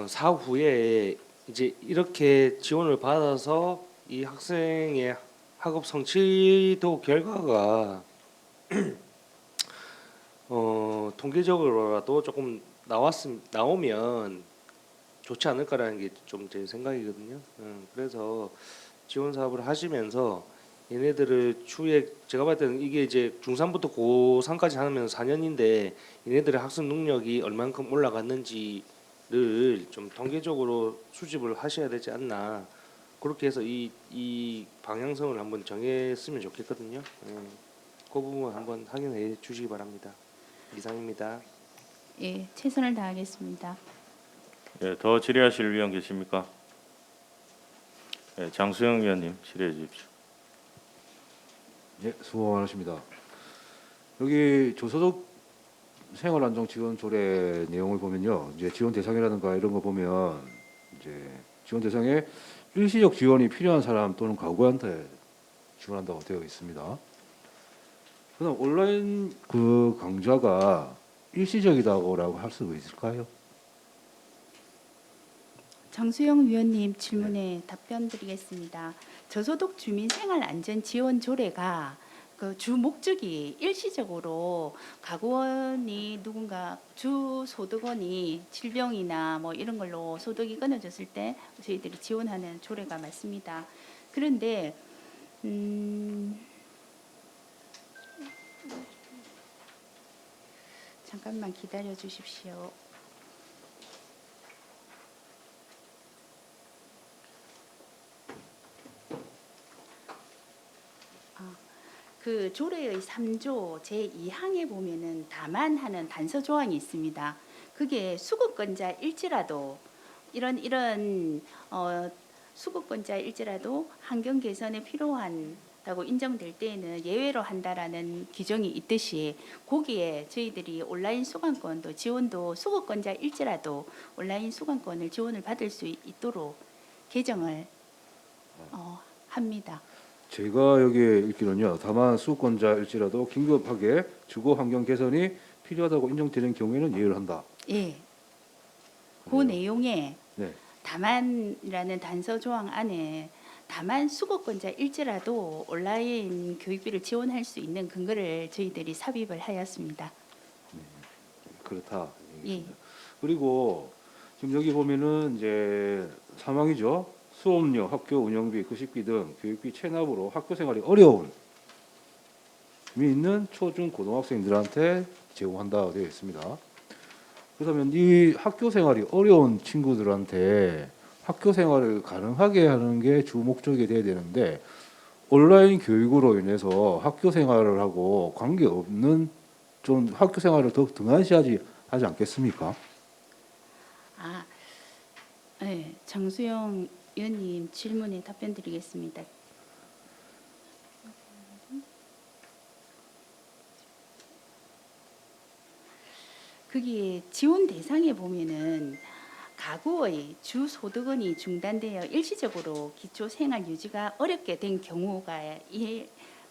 사후 후에 이제 이렇게 지원을 받아서 이 학생의 학업 성취도 결과가 통계적으로라도 조금 나오면 좋지 않을까라는 게 좀 제 생각이거든요. 그래서 지원 사업을 하시면서 얘네들을 추후에 제가 봤을 때는 이게 이제 중3부터 고3까지 하면 4년인데 얘네들의 학습 능력이 얼만큼 올라갔는지를 좀 통계적으로 수집을 하셔야 되지 않나, 그렇게 해서 이 방향성을 한번 정했으면 좋겠거든요. 그 부분 한번 확인해 주시기 바랍니다. 이상입니다. 예, 최선을 다하겠습니다. 예, 더 질의하실 의원 계십니까? 예, 장수영 의원님 질의해 주십시오. 예, 수고 많으십니다. 여기 저소득 생활안정지원 조례 내용을 보면요, 이제 지원 대상이라든가 이런 거 보면 이제 지원 대상에 일시적 지원이 필요한 사람 또는 가구한테 지원한다고 되어 있습니다. 그럼 온라인 그 강좌가 일시적이다고라고 할 수 있을까요? 장수영 위원님 질문에 답변 드리겠습니다. 저소득 주민 생활 안전 지원 조례가 그 주 목적이 일시적으로 가구원이 누군가 주 소득원이 질병이나 뭐 이런 걸로 소득이 끊어졌을 때 저희들이 지원하는 조례가 맞습니다. 그런데 잠깐만 기다려 주십시오. 그 조례의 3조 제2항에 보면은 다만 하는 단서 조항이 있습니다. 그게 수급권자일지라도 이런 수급권자일지라도 환경 개선에 필요한다고 인정될 때에는 예외로 한다라는 규정이 있듯이 거기에 저희들이 온라인 수강권도 지원도 수급권자일지라도 온라인 수강권을 지원을 받을 수 있도록 개정을 합니다. 제가 여기에 읽기로는요. 다만 수권자일지라도 긴급하게 주거 환경 개선이 필요하다고 인정되는 경우에는 예외를 한다. 예. 그 그래요? 내용에 네. 다만이라는 단서 조항 안에 다만 수급권자일지라도 온라인 교육비를 지원할 수 있는 근거를 저희들이 삽입을 하였습니다. 그렇다. 예. 그리고 지금 여기 보면은 이제 사망이죠. 수업료, 학교 운영비, 급식비 등 교육비 체납으로 학교 생활이 어려움이 있는 초중 고등학생들한테 제공한다고 되어 있습니다. 그렇다면 이 학교 생활이 어려운 친구들한테 학교 생활을 가능하게 하는 게 주 목적이 돼야 되는데 온라인 교육으로 인해서 학교 생활을 하고 관계없는 좀 학교 생활을 더 등한시하지 하지 않겠습니까? 네, 정수영 의원님 질문에 답변 드리겠습니다. 거기에 지원 대상에 보면은 가구의 주 소득원이 중단되어 일시적으로 기초 생활 유지가 어렵게 된 경우가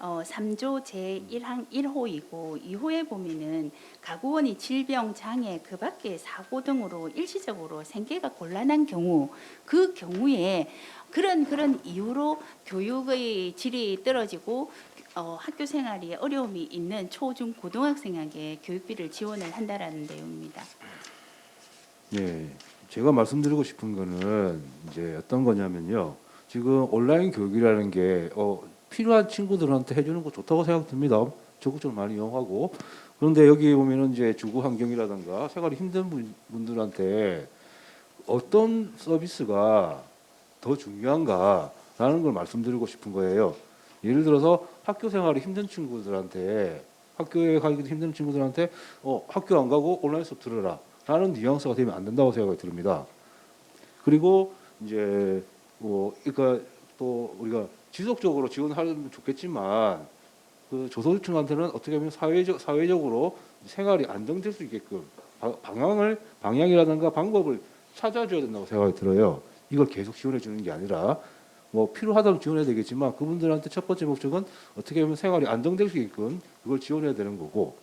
3조 제1항 1호이고 2호에 보면은 가구원이 질병, 장애, 그 밖에 사고 등으로 일시적으로 생계가 곤란한 경우, 그 경우에 그런 이유로 교육의 질이 떨어지고 학교 생활이 어려움이 있는 초, 중, 고등학생에게 교육비를 지원을 한다라는 내용입니다. 네, 제가 말씀드리고 싶은 거는 이제 어떤 거냐면요. 지금 온라인 교육이라는 게 필요한 친구들한테 해주는 거 좋다고 생각됩니다. 적극적으로 많이 이용하고. 그런데 여기 보면은 이제 주거 환경이라든가 생활이 힘든 분들한테 어떤 서비스가 더 중요한가라는 걸 말씀드리고 싶은 거예요. 예를 들어서 학교 생활이 힘든 친구들한테 학교에 가기도 힘든 친구들한테 학교 안 가고 온라인 수업 들으라 라는 뉘앙스가 되면 안 된다고 생각이 듭니다. 그리고 이제 그러니까 또 우리가 지속적으로 지원하면 좋겠지만 그 저소득층한테는 어떻게 보면 사회적으로 생활이 안정될 수 있게끔 방향이라든가 방법을 찾아줘야 된다고 생각이 들어요. 이걸 계속 지원해 주는 게 아니라 뭐 필요하다면 지원해야 되겠지만 그분들한테 첫 번째 목적은 어떻게 보면 생활이 안정될 수 있게끔 그걸 지원해야 되는 거고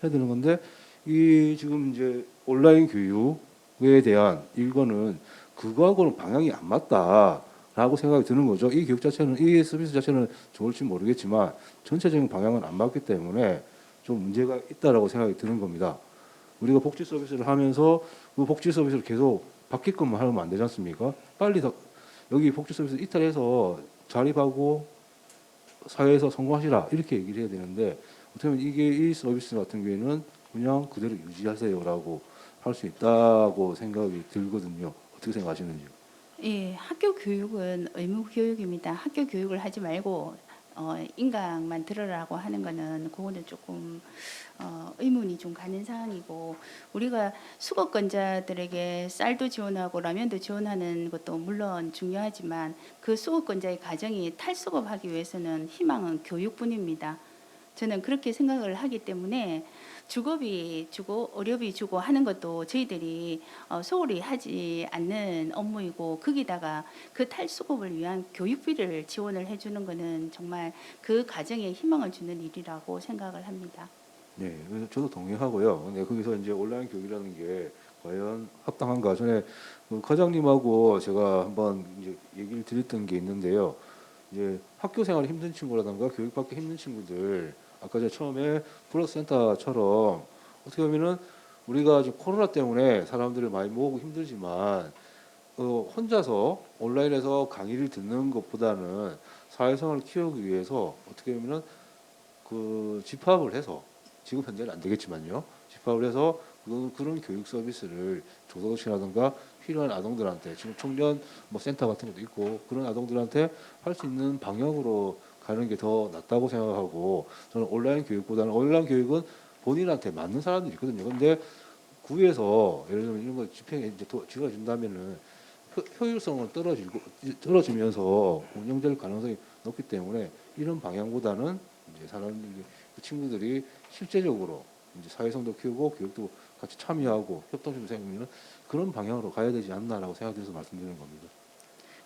해야 되는 건데 이 지금 이제 온라인 교육에 대한 이거는 그거하고는 방향이 안 맞다라고 생각이 드는 거죠. 이 교육 자체는 이 서비스 자체는 좋을지 모르겠지만 전체적인 방향은 안 맞기 때문에 좀 문제가 있다라고 생각이 드는 겁니다. 우리가 복지 서비스를 하면서 그 복지 서비스를 계속 바뀌게만 하면 안 되지 않습니까? 빨리 더 여기 복지 서비스 이탈해서 자립하고 사회에서 성공하시라 이렇게 얘기를 해야 되는데 어떻게 보면 이게 이 서비스 같은 경우에는 그냥 그대로 유지하세요라고 할 수 있다고 생각이 들거든요. 어떻게 생각하시는지요? 예, 학교 교육은 의무 교육입니다. 학교 교육을 하지 말고 인강만 들으라고 하는 거는 그거는 조금 의문이 좀 가는 사항이고 우리가 수급권자들에게 쌀도 지원하고 라면도 지원하는 것도 물론 중요하지만 그 수급권자의 가정이 탈수급하기 위해서는 희망은 교육뿐입니다. 저는 그렇게 생각을 하기 때문에 주거비 주고 의료비 주고 하는 것도 저희들이 소홀히 하지 않는 업무이고 거기다가 그 탈수급을 위한 교육비를 지원을 해주는 것은 정말 그 가정에 희망을 주는 일이라고 생각을 합니다. 네, 그래서 저도 동의하고요. 네, 거기서 이제 온라인 교육이라는 게 과연 합당한가? 전에 그 과장님하고 제가 한번 이제 얘기를 드렸던 게 있는데요. 이제 학교 생활이 힘든 친구라든가 교육받기 힘든 친구들, 아까 제가 처음에 플러스 센터처럼 어떻게 보면은 우리가 지금 코로나 때문에 사람들을 많이 모으고 힘들지만 혼자서 온라인에서 강의를 듣는 것보다는 사회성을 키우기 위해서 어떻게 보면은 그 집합을 해서, 지금 현재는 안 되겠지만요, 집합을 해서 그런 교육 서비스를 조선시라든가 필요한 아동들한테, 지금 청년 뭐 센터 같은 것도 있고 그런 아동들한테 할 수 있는 방향으로 가는 게 더 낫다고 생각하고, 저는 온라인 교육보다는, 온라인 교육은 본인한테 맞는 사람들이 있거든요. 근데 구에서 예를 들면 이런 거 집행에 이제 지가 준다면은 효율성은 떨어지면서 운영될 가능성이 높기 때문에 이런 방향보다는 이제 사람들이, 그 친구들이 실제적으로 이제 사회성도 키우고 교육도 같이 참여하고 협동심도 생기는 그런 방향으로 가야 되지 않나라고 생각해서 말씀드리는 겁니다.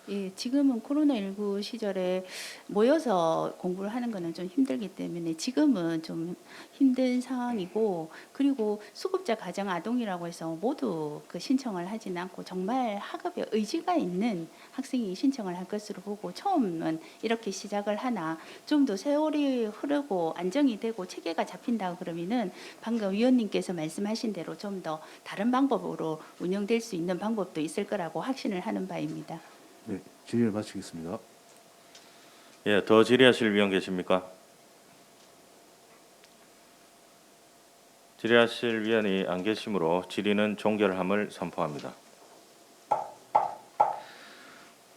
예, 지금은 코로나19 시절에 모여서 공부를 하는 거는 좀 힘들기 때문에 지금은 좀 힘든 상황이고, 그리고 수급자 가정 아동이라고 해서 모두 그 신청을 하지는 않고 정말 학업에 의지가 있는 학생이 신청을 할 것으로 보고, 처음은 이렇게 시작을 하나 좀 더 세월이 흐르고 안정이 되고 체계가 잡힌다 그러면은 방금 위원님께서 말씀하신 대로 좀 더 다른 방법으로 운영될 수 있는 방법도 있을 거라고 확신을 하는 바입니다. 네, 질의를 마치겠습니다. 예, 더 질의하실 위원 계십니까? 질의하실 위원이 안 계시므로 질의는 종결함을 선포합니다.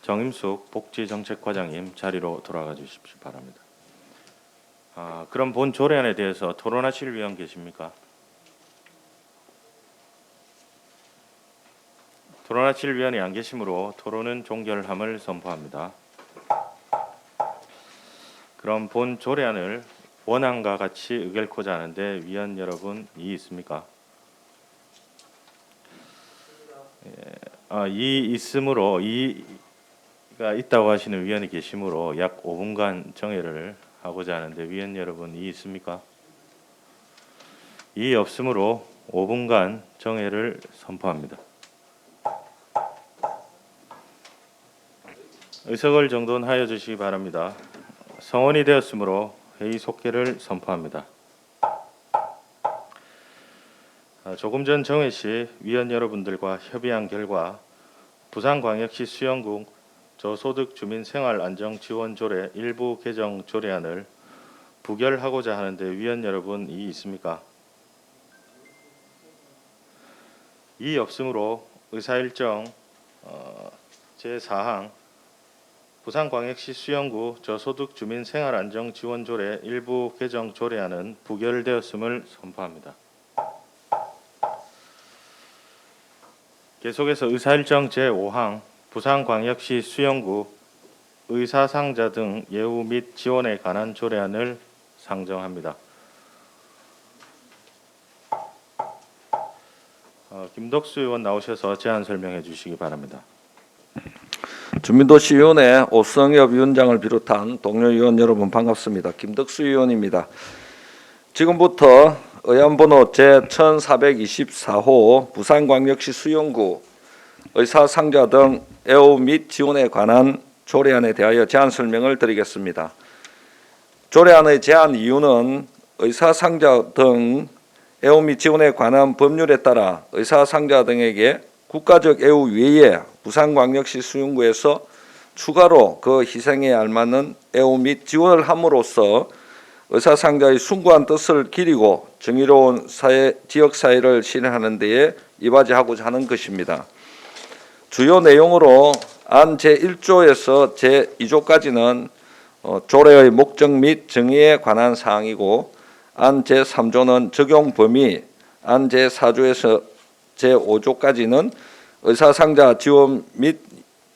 정임숙 복지정책과장님 자리로 돌아가 주십시오 바랍니다. 그럼 본 조례안에 대해서 토론하실 위원 계십니까? 토론하실 위원이 안 계시므로 토론은 종결함을 선포합니다. 그럼 본 조례안을 원안과 같이 의결코자 하는데 위원 여러분 이의 있습니까? 이의 있으므로, 이의가 있다고 하시는 위원이 계시므로 약 5분간 정회를 하고자 하는데 위원 여러분 이의 있습니까? 이의 없으므로 5분간 정회를 선포합니다. 의석을 정돈하여 주시기 바랍니다. 성원이 되었으므로 회의 속개를 선포합니다. 조금 전 정회 시 위원 여러분들과 협의한 결과 부산광역시 수영구 저소득 주민 생활 안정 지원 조례 일부 개정 조례안을 부결하고자 하는데 위원 여러분 이의 있습니까? 이의 없으므로 의사일정 제4항 부산광역시 수영구 저소득 주민 생활 안정 지원 조례 일부 개정 조례안은 부결되었음을 선포합니다. 계속해서 의사일정 제5항 부산광역시 수영구 의사상자 등 예우 및 지원에 관한 조례안을 상정합니다. 김덕수 의원 나오셔서 제안 설명해 주시기 바랍니다. 주민도시위원회 오성엽 위원장을 비롯한 동료 위원 여러분 반갑습니다. 김덕수 위원입니다. 지금부터 의안번호 제1424호 부산광역시 수영구 의사상자 등 애호 및 지원에 관한 조례안에 대하여 제안 설명을 드리겠습니다. 조례안의 제안 이유는 의사상자 등 애호 및 지원에 관한 법률에 따라 의사상자 등에게 국가적 애호 외에 부산광역시 수영구에서 추가로 그 희생에 알맞는 애호 및 지원을 함으로써 의사상자의 숭고한 뜻을 기리고 정의로운 지역사회를 실현하는 데에 이바지하고자 하는 것입니다. 주요 내용으로 안 제1조에서 제2조까지는 조례의 목적 및 정의에 관한 사항이고, 안 제3조는 적용 범위, 안 제4조에서 제5조까지는 의사상자 지원 및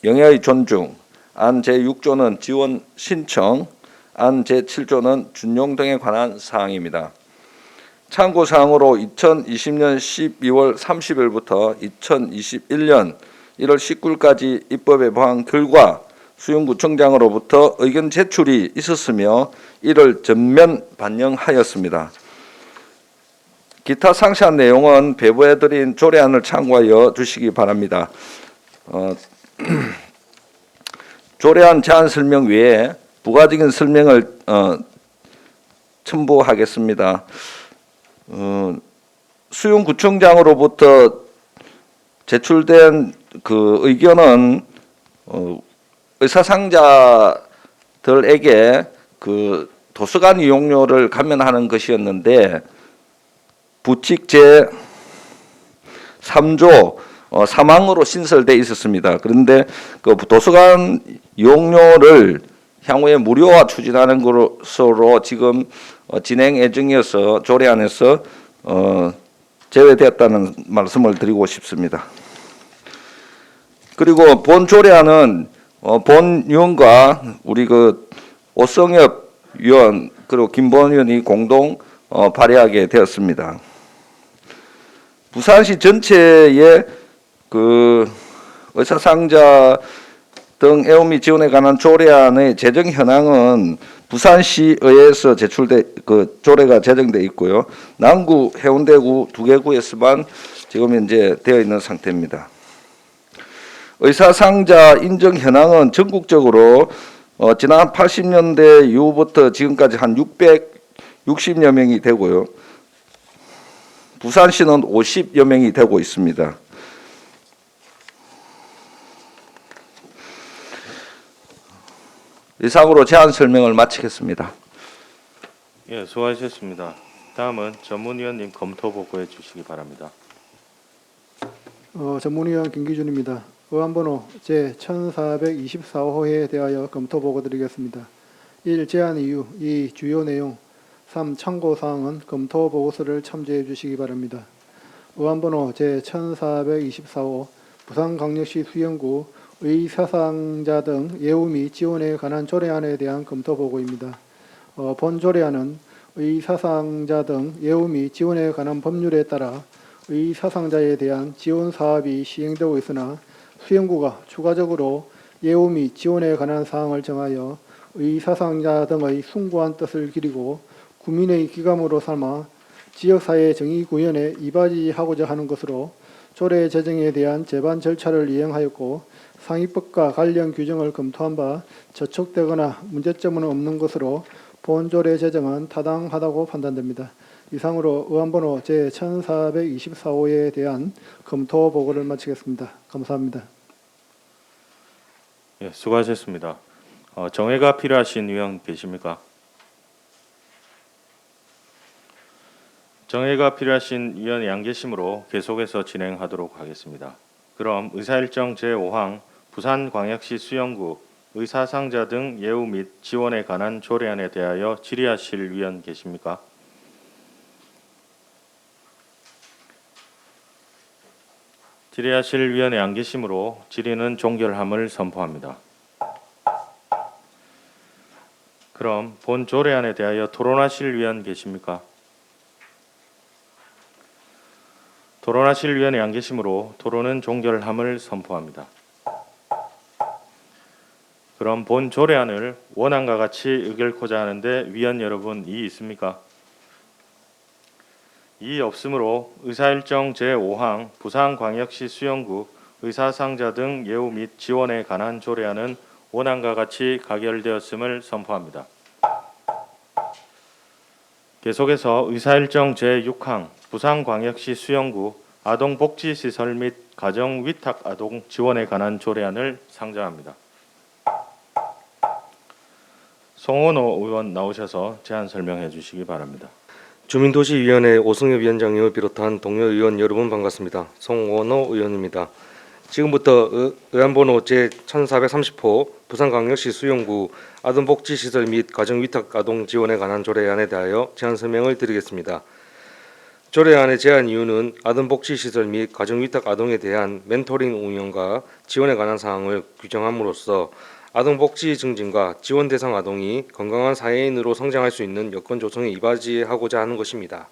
영예의 존중, 안 제6조는 지원 신청, 안 제7조는 준용 등에 관한 사항입니다. 참고사항으로 2020년 12월 30일부터 2021년 1월 19일까지 입법에 보한 결과 수영구청장으로부터 의견 제출이 있었으며 이를 전면 반영하였습니다. 기타 상세한 내용은 배부해드린 조례안을 참고하여 주시기 바랍니다. 조례안 제안 설명 외에 부가적인 설명을 첨부하겠습니다. 수용구청장으로부터 제출된 그 의견은 의사상자들에게 그 도서관 이용료를 감면하는 것이었는데 부칙 제 3조 사망으로 신설돼 있었습니다. 그런데 그 도서관 이용료를 향후에 무료화 추진하는 것으로 지금 진행 예정이어서 조례안에서 제외되었다는 말씀을 드리고 싶습니다. 그리고 본 조례안은 본 위원과 우리 그 오성엽 위원 그리고 김보은 위원이 공동 발의하게 되었습니다. 부산시 전체의 그 의사상자 등 애호미 지원에 관한 조례안의 제정 현황은 부산시의회에서 그 조례가 제정돼 있고요. 남구, 해운대구 두 개 구에서만 지금 현재 되어 있는 상태입니다. 의사상자 인정 현황은 전국적으로 지난 80년대 이후부터 지금까지 한 660여 명이 되고요. 부산시는 50여 명이 되고 있습니다. 이상으로 제안 설명을 마치겠습니다. 예, 수고하셨습니다. 다음은 전문위원님 검토 보고해 주시기 바랍니다. 전문위원 김기준입니다. 의안번호 제1424호에 대하여 검토 보고 드리겠습니다. 1. 제안 이유 2. 주요 내용 3. 참고사항은 검토 보고서를 참조해 주시기 바랍니다. 의안번호 제1424호 부산광역시 수영구 의사상자 등 예우 및 지원에 관한 조례안에 대한 검토 보고입니다. 본 조례안은 의사상자 등 예우 및 지원에 관한 법률에 따라 의사상자에 대한 지원 사업이 시행되고 있으나 수영구가 추가적으로 예우 및 지원에 관한 사항을 정하여 의사상자 등의 숭고한 뜻을 기리고 구민의 기감으로 삼아 지역사회 정의 구현에 이바지하고자 하는 것으로 조례 제정에 대한 제반 절차를 이행하였고 상위법과 관련 규정을 검토한 바 저촉되거나 문제점은 없는 것으로 본 조례 제정은 타당하다고 판단됩니다. 이상으로 의안번호 제1424호에 대한 검토 보고를 마치겠습니다. 감사합니다. 예, 수고하셨습니다. 정회가 필요하신 위원 계십니까? 정회가 필요하신 위원이 안 계시므로 계속해서 진행하도록 하겠습니다. 그럼 의사일정 제5항 부산광역시 수영구 의사상자 등 예우 및 지원에 관한 조례안에 대하여 질의하실 위원 계십니까? 질의하실 위원이 안 계시므로 질의는 종결함을 선포합니다. 그럼 본 조례안에 대하여 토론하실 위원 계십니까? 토론하실 위원이 안 계시므로 토론은 종결함을 선포합니다. 그럼 본 조례안을 원안과 같이 의결코자 하는데 위원 여러분 이의 있습니까? 이의 없으므로 의사일정 제5항 부산광역시 수영구 의사상자 등 예우 및 지원에 관한 조례안은 원안과 같이 가결되었음을 선포합니다. 계속해서 의사일정 제6항 부산광역시 수영구 아동복지시설 및 가정위탁아동 지원에 관한 조례안을 상정합니다. 송원호 의원 나오셔서 제안 설명해 주시기 바랍니다. 주민도시위원회 오성엽 위원장님을 비롯한 동료 의원 여러분 반갑습니다. 송원호 의원입니다. 지금부터 의안번호 제1430호 부산광역시 수용구 아동복지시설 및 가정위탁아동 지원에 관한 조례안에 대하여 제안 설명을 드리겠습니다. 조례안의 제안 이유는 아동복지시설 및 가정위탁아동에 대한 멘토링 운영과 지원에 관한 사항을 규정함으로써 아동복지 증진과 지원 대상 아동이 건강한 사회인으로 성장할 수 있는 여건 조성에 이바지하고자 하는 것입니다.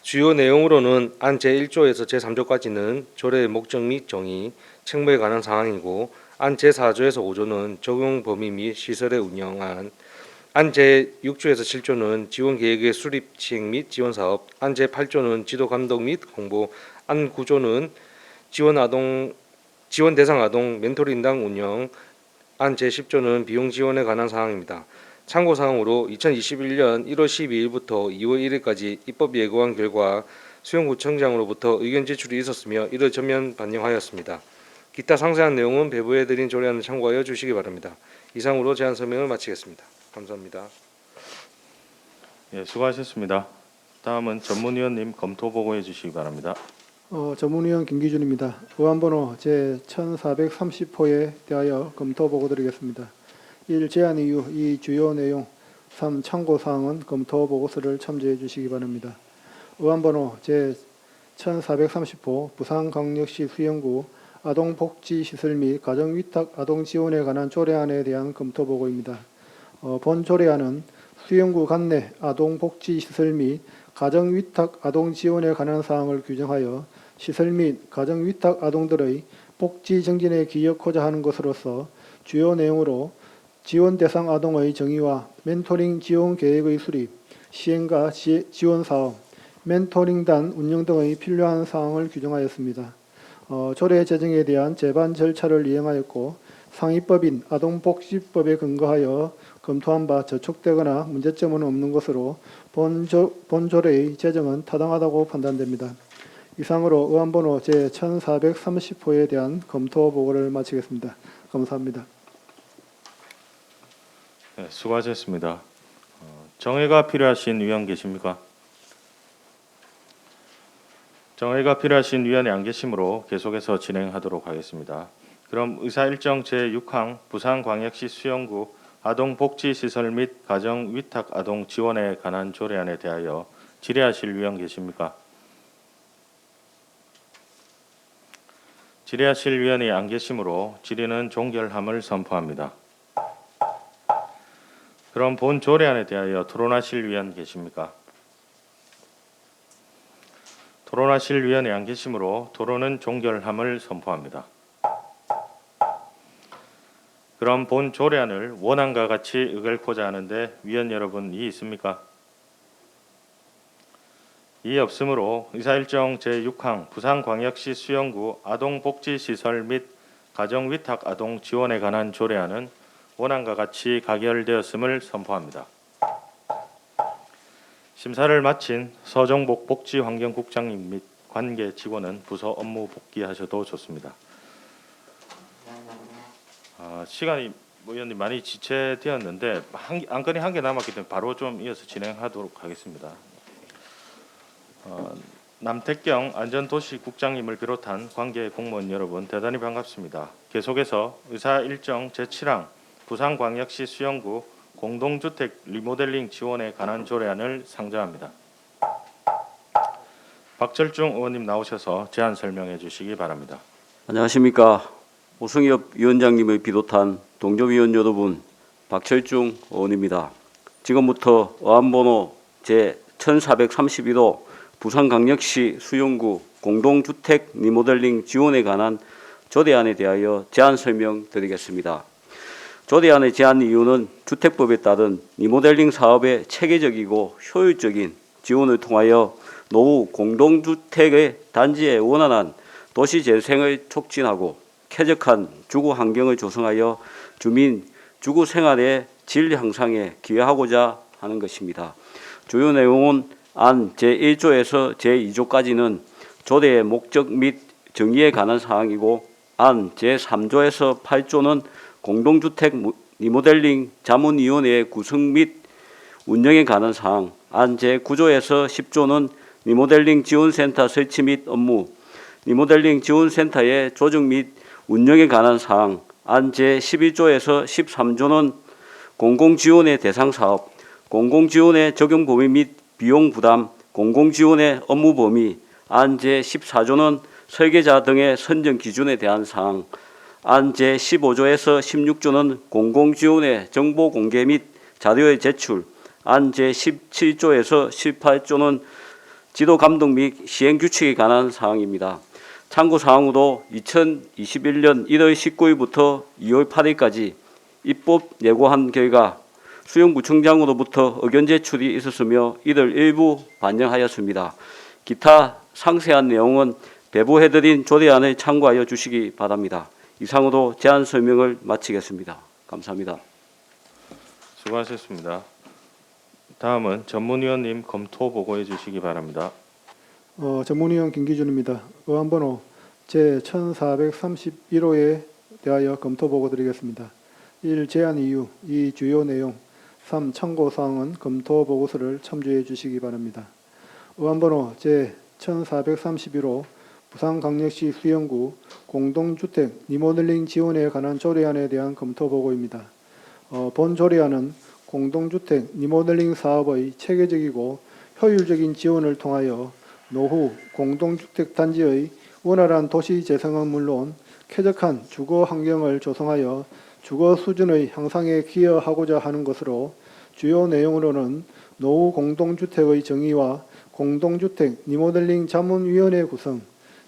주요 내용으로는 안 제1조에서 제3조까지는 조례의 목적 및 정의, 책무에 관한 사항이고 안 제4조에서 5조는 적용 범위 및 시설의 운영안, 안 제6조에서 7조는 지원계획의 수립, 시행 및 지원사업, 안 제8조는 지도감독 및 홍보, 안 9조는 지원 대상 아동 멘토링당 운영, 안 제10조는 비용 지원에 관한 사항입니다. 참고 사항으로 2021년 1월 12일부터 2월 1일까지 입법 예고한 결과 수영구청장으로부터 의견 제출이 있었으며 이를 전면 반영하였습니다. 기타 상세한 내용은 배부해드린 조례안을 참고하여 주시기 바랍니다. 이상으로 제안 설명을 마치겠습니다. 감사합니다. 예, 수고하셨습니다. 다음은 전문위원님 검토 보고해 주시기 바랍니다. 전문위원 김기준입니다. 의안번호 제1430호에 대하여 검토 보고 드리겠습니다. 1. 제안 이유 2. 주요 내용 3. 참고사항은 검토 보고서를 참조해 주시기 바랍니다. 의안번호 제1430호 부산광역시 수영구 아동복지시설 및 가정위탁 아동지원에 관한 조례안에 대한 검토 보고입니다. 본 조례안은 수영구 관내 아동복지시설 및 가정위탁 아동지원에 관한 사항을 규정하여 시설 및 가정위탁 아동들의 복지 증진에 기여하고자 하는 것으로서 주요 내용으로 지원 대상 아동의 정의와 멘토링 지원 계획의 수립, 시행과 지원 사업, 멘토링단 운영 등의 필요한 사항을 규정하였습니다. 조례 제정에 대한 제반 절차를 이행하였고 상위법인 아동복지법에 근거하여 검토한 바 저촉되거나 문제점은 없는 것으로 본 조례의 제정은 타당하다고 판단됩니다. 이상으로 의안번호 제1430호에 대한 검토 보고를 마치겠습니다. 감사합니다. 네, 수고하셨습니다. 정의가 필요하신 위원 계십니까? 정의가 필요하신 위원이 안 계시므로 계속해서 진행하도록 하겠습니다. 그럼 의사일정 제6항 부산광역시 수영구 아동복지시설 및 가정위탁 아동 지원에 관한 조례안에 대하여 질의하실 위원 계십니까? 질의하실 위원이 안 계시므로 질의는 종결함을 선포합니다. 그럼 본 조례안에 대하여 토론하실 위원 계십니까? 토론하실 위원이 안 계시므로 토론은 종결함을 선포합니다. 그럼 본 조례안을 원안과 같이 의결코자 하는데 위원 여러분이 있습니까? 이 없으므로 의사일정 제6항 부산광역시 수영구 아동복지시설 및 가정위탁 아동 지원에 관한 조례안은 원안과 같이 가결되었음을 선포합니다. 심사를 마친 서정복 복지환경국장님 및 관계 직원은 부서 업무 복귀하셔도 좋습니다. 시간이 의원님 많이 지체되었는데 안건이 한 개 남았기 때문에 바로 좀 이어서 진행하도록 하겠습니다. 남태경 안전도시국장님을 비롯한 관계 공무원 여러분 대단히 반갑습니다. 계속해서 의사일정 제7항 부산광역시 수영구 공동주택 리모델링 지원에 관한 조례안을 상정합니다. 박철중 의원님 나오셔서 제안 설명해 주시기 바랍니다. 안녕하십니까. 오승엽 위원장님을 비롯한 동조위원 여러분, 박철중 의원입니다. 지금부터 의안번호 제1431호 부산광역시 수영구 공동주택 리모델링 지원에 관한 조례안에 대하여 제안 설명드리겠습니다. 조례안의 제안 이유는 주택법에 따른 리모델링 사업의 체계적이고 효율적인 지원을 통하여 노후 공동주택의 단지의 원활한 도시 재생을 촉진하고 쾌적한 주거 환경을 조성하여 주민 주거 생활의 질 향상에 기여하고자 하는 것입니다. 주요 내용은 안 제1조에서 제2조까지는 조례의 목적 및 정의에 관한 사항이고 안 제3조에서 8조는 공동주택 리모델링 자문위원회의 구성 및 운영에 관한 사항, 안 제9조에서 10조는 리모델링 지원센터 설치 및 업무, 리모델링 지원센터의 조정 및 운영에 관한 사항, 안 제11조에서 13조는 공공지원의 대상 사업, 공공지원의 적용 범위 및 비용 부담, 공공지원의 업무 범위, 안 제14조는 설계자 등의 선정 기준에 대한 사항, 안 제15조에서 16조는 공공지원의 정보 공개 및 자료의 제출, 안 제17조에서 18조는 지도 감독 및 시행 규칙에 관한 사항입니다. 참고 사항으로 2021년 1월 19일부터 2월 8일까지 입법 예고한 결과 수영구청장으로부터 의견 제출이 있었으며 이를 일부 반영하였습니다. 기타 상세한 내용은 배부해드린 조례안을 참고하여 주시기 바랍니다. 이상으로 제안 설명을 마치겠습니다. 감사합니다. 수고하셨습니다. 다음은 전문위원님 검토 보고해 주시기 바랍니다. 전문위원 김기준입니다. 의안번호 제1431호에 대하여 검토 보고 드리겠습니다. 1. 제안 이유, 2. 주요 내용, 3. 참고 사항은 검토 보고서를 첨부해 주시기 바랍니다. 의안번호 제1431호 부산광역시 수영구 공동주택 리모델링 지원에 관한 조례안에 대한 검토 보고입니다. 본 조례안은 공동주택 리모델링 사업의 체계적이고 효율적인 지원을 통하여 노후 공동주택 단지의 원활한 도시 재생은 물론 쾌적한 주거 환경을 조성하여 주거 수준의 향상에 기여하고자 하는 것으로 주요 내용으로는 노후 공동주택의 정의와 공동주택 리모델링 자문위원회 구성,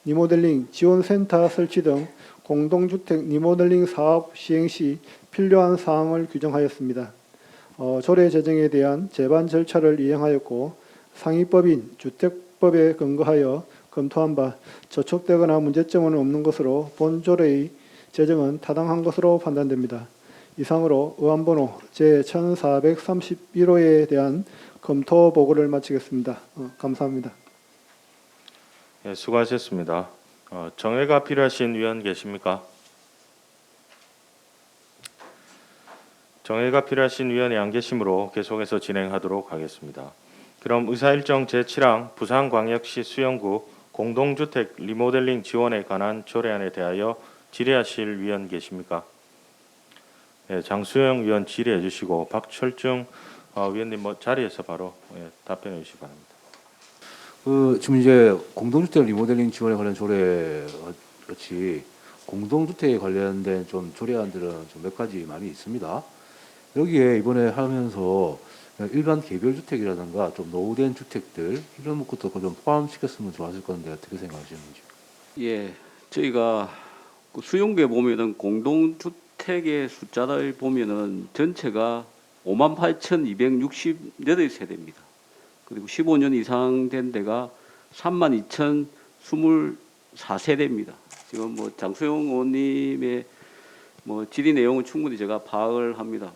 리모델링 지원센터 설치 등 공동주택 리모델링 사업 시행 시 필요한 사항을 규정하였습니다. 조례 제정에 대한 제반 절차를 이행하였고 상위법인 주택법에 근거하여 검토한 바 저촉되거나 문제점은 없는 것으로 본 조례의 제정은 타당한 것으로 판단됩니다. 이상으로 의안번호 제1431호에 대한 검토 보고를 마치겠습니다. 감사합니다. 예, 수고하셨습니다. 정회가 필요하신 위원 계십니까? 정회가 필요하신 위원이 안 계시므로 계속해서 진행하도록 하겠습니다. 그럼 의사일정 제7항 부산광역시 수영구 공동주택 리모델링 지원에 관한 조례안에 대하여 질의하실 위원 계십니까? 예, 장수영 위원 질의해 주시고 박철중 위원님 자리에서 바로 답변해 주시기 바랍니다. 지금 이제 공동주택 리모델링 지원에 관련 조례 같이 공동주택에 관련된 좀 조례안들은 좀 몇 가지 많이 있습니다. 여기에 이번에 하면서 일반 개별주택이라든가 좀 노후된 주택들 이런 것도 좀 포함시켰으면 좋았을 건데 어떻게 생각하시는지? 예, 저희가 그 수용구에 보면은 공동주택의 숫자를 보면은 전체가 58,268세대입니다. 그리고 15년 이상 된 데가 32,024세대입니다. 지금 뭐 장수영 의원님의 뭐 질의 내용은 충분히 제가 파악을 합니다.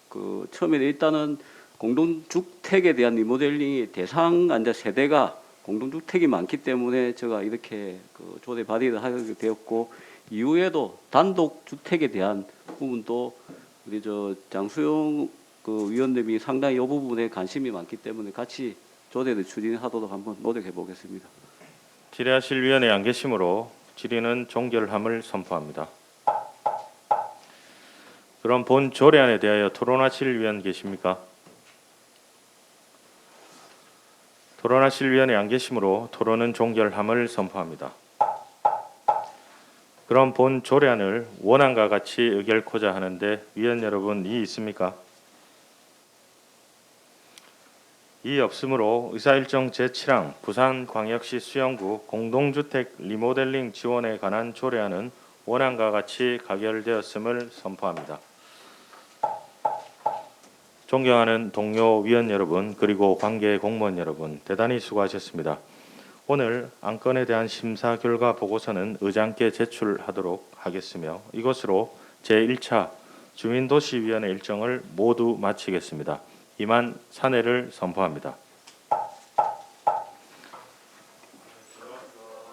그 처음에 일단은 공동주택에 대한 리모델링의 대상 환자 세대가 공동주택이 많기 때문에 제가 이렇게 그 조례 발의를 하게 되었고, 이후에도 단독주택에 대한 부분도 우리 장수영 그 위원님이 상당히 이 부분에 관심이 많기 때문에 같이 조례를 추진하도록 한번 노력해 보겠습니다. 질의하실 위원이 안 계시므로 질의는 종결함을 선포합니다. 그럼 본 조례안에 대하여 토론하실 위원 계십니까? 토론하실 위원이 안 계시므로 토론은 종결함을 선포합니다. 그럼 본 조례안을 원안과 같이 의결코자 하는데 위원 여러분 이의 있습니까? 이의 없으므로 의사일정 제7항 부산광역시 수영구 공동주택 리모델링 지원에 관한 조례안은 원안과 같이 가결되었음을 선포합니다. 존경하는 동료 위원 여러분 그리고 관계 공무원 여러분 대단히 수고하셨습니다. 오늘 안건에 대한 심사 결과 보고서는 의장께 제출하도록 하겠으며 이것으로 제1차 주민도시위원회 일정을 모두 마치겠습니다. 이만 사내를 선포합니다.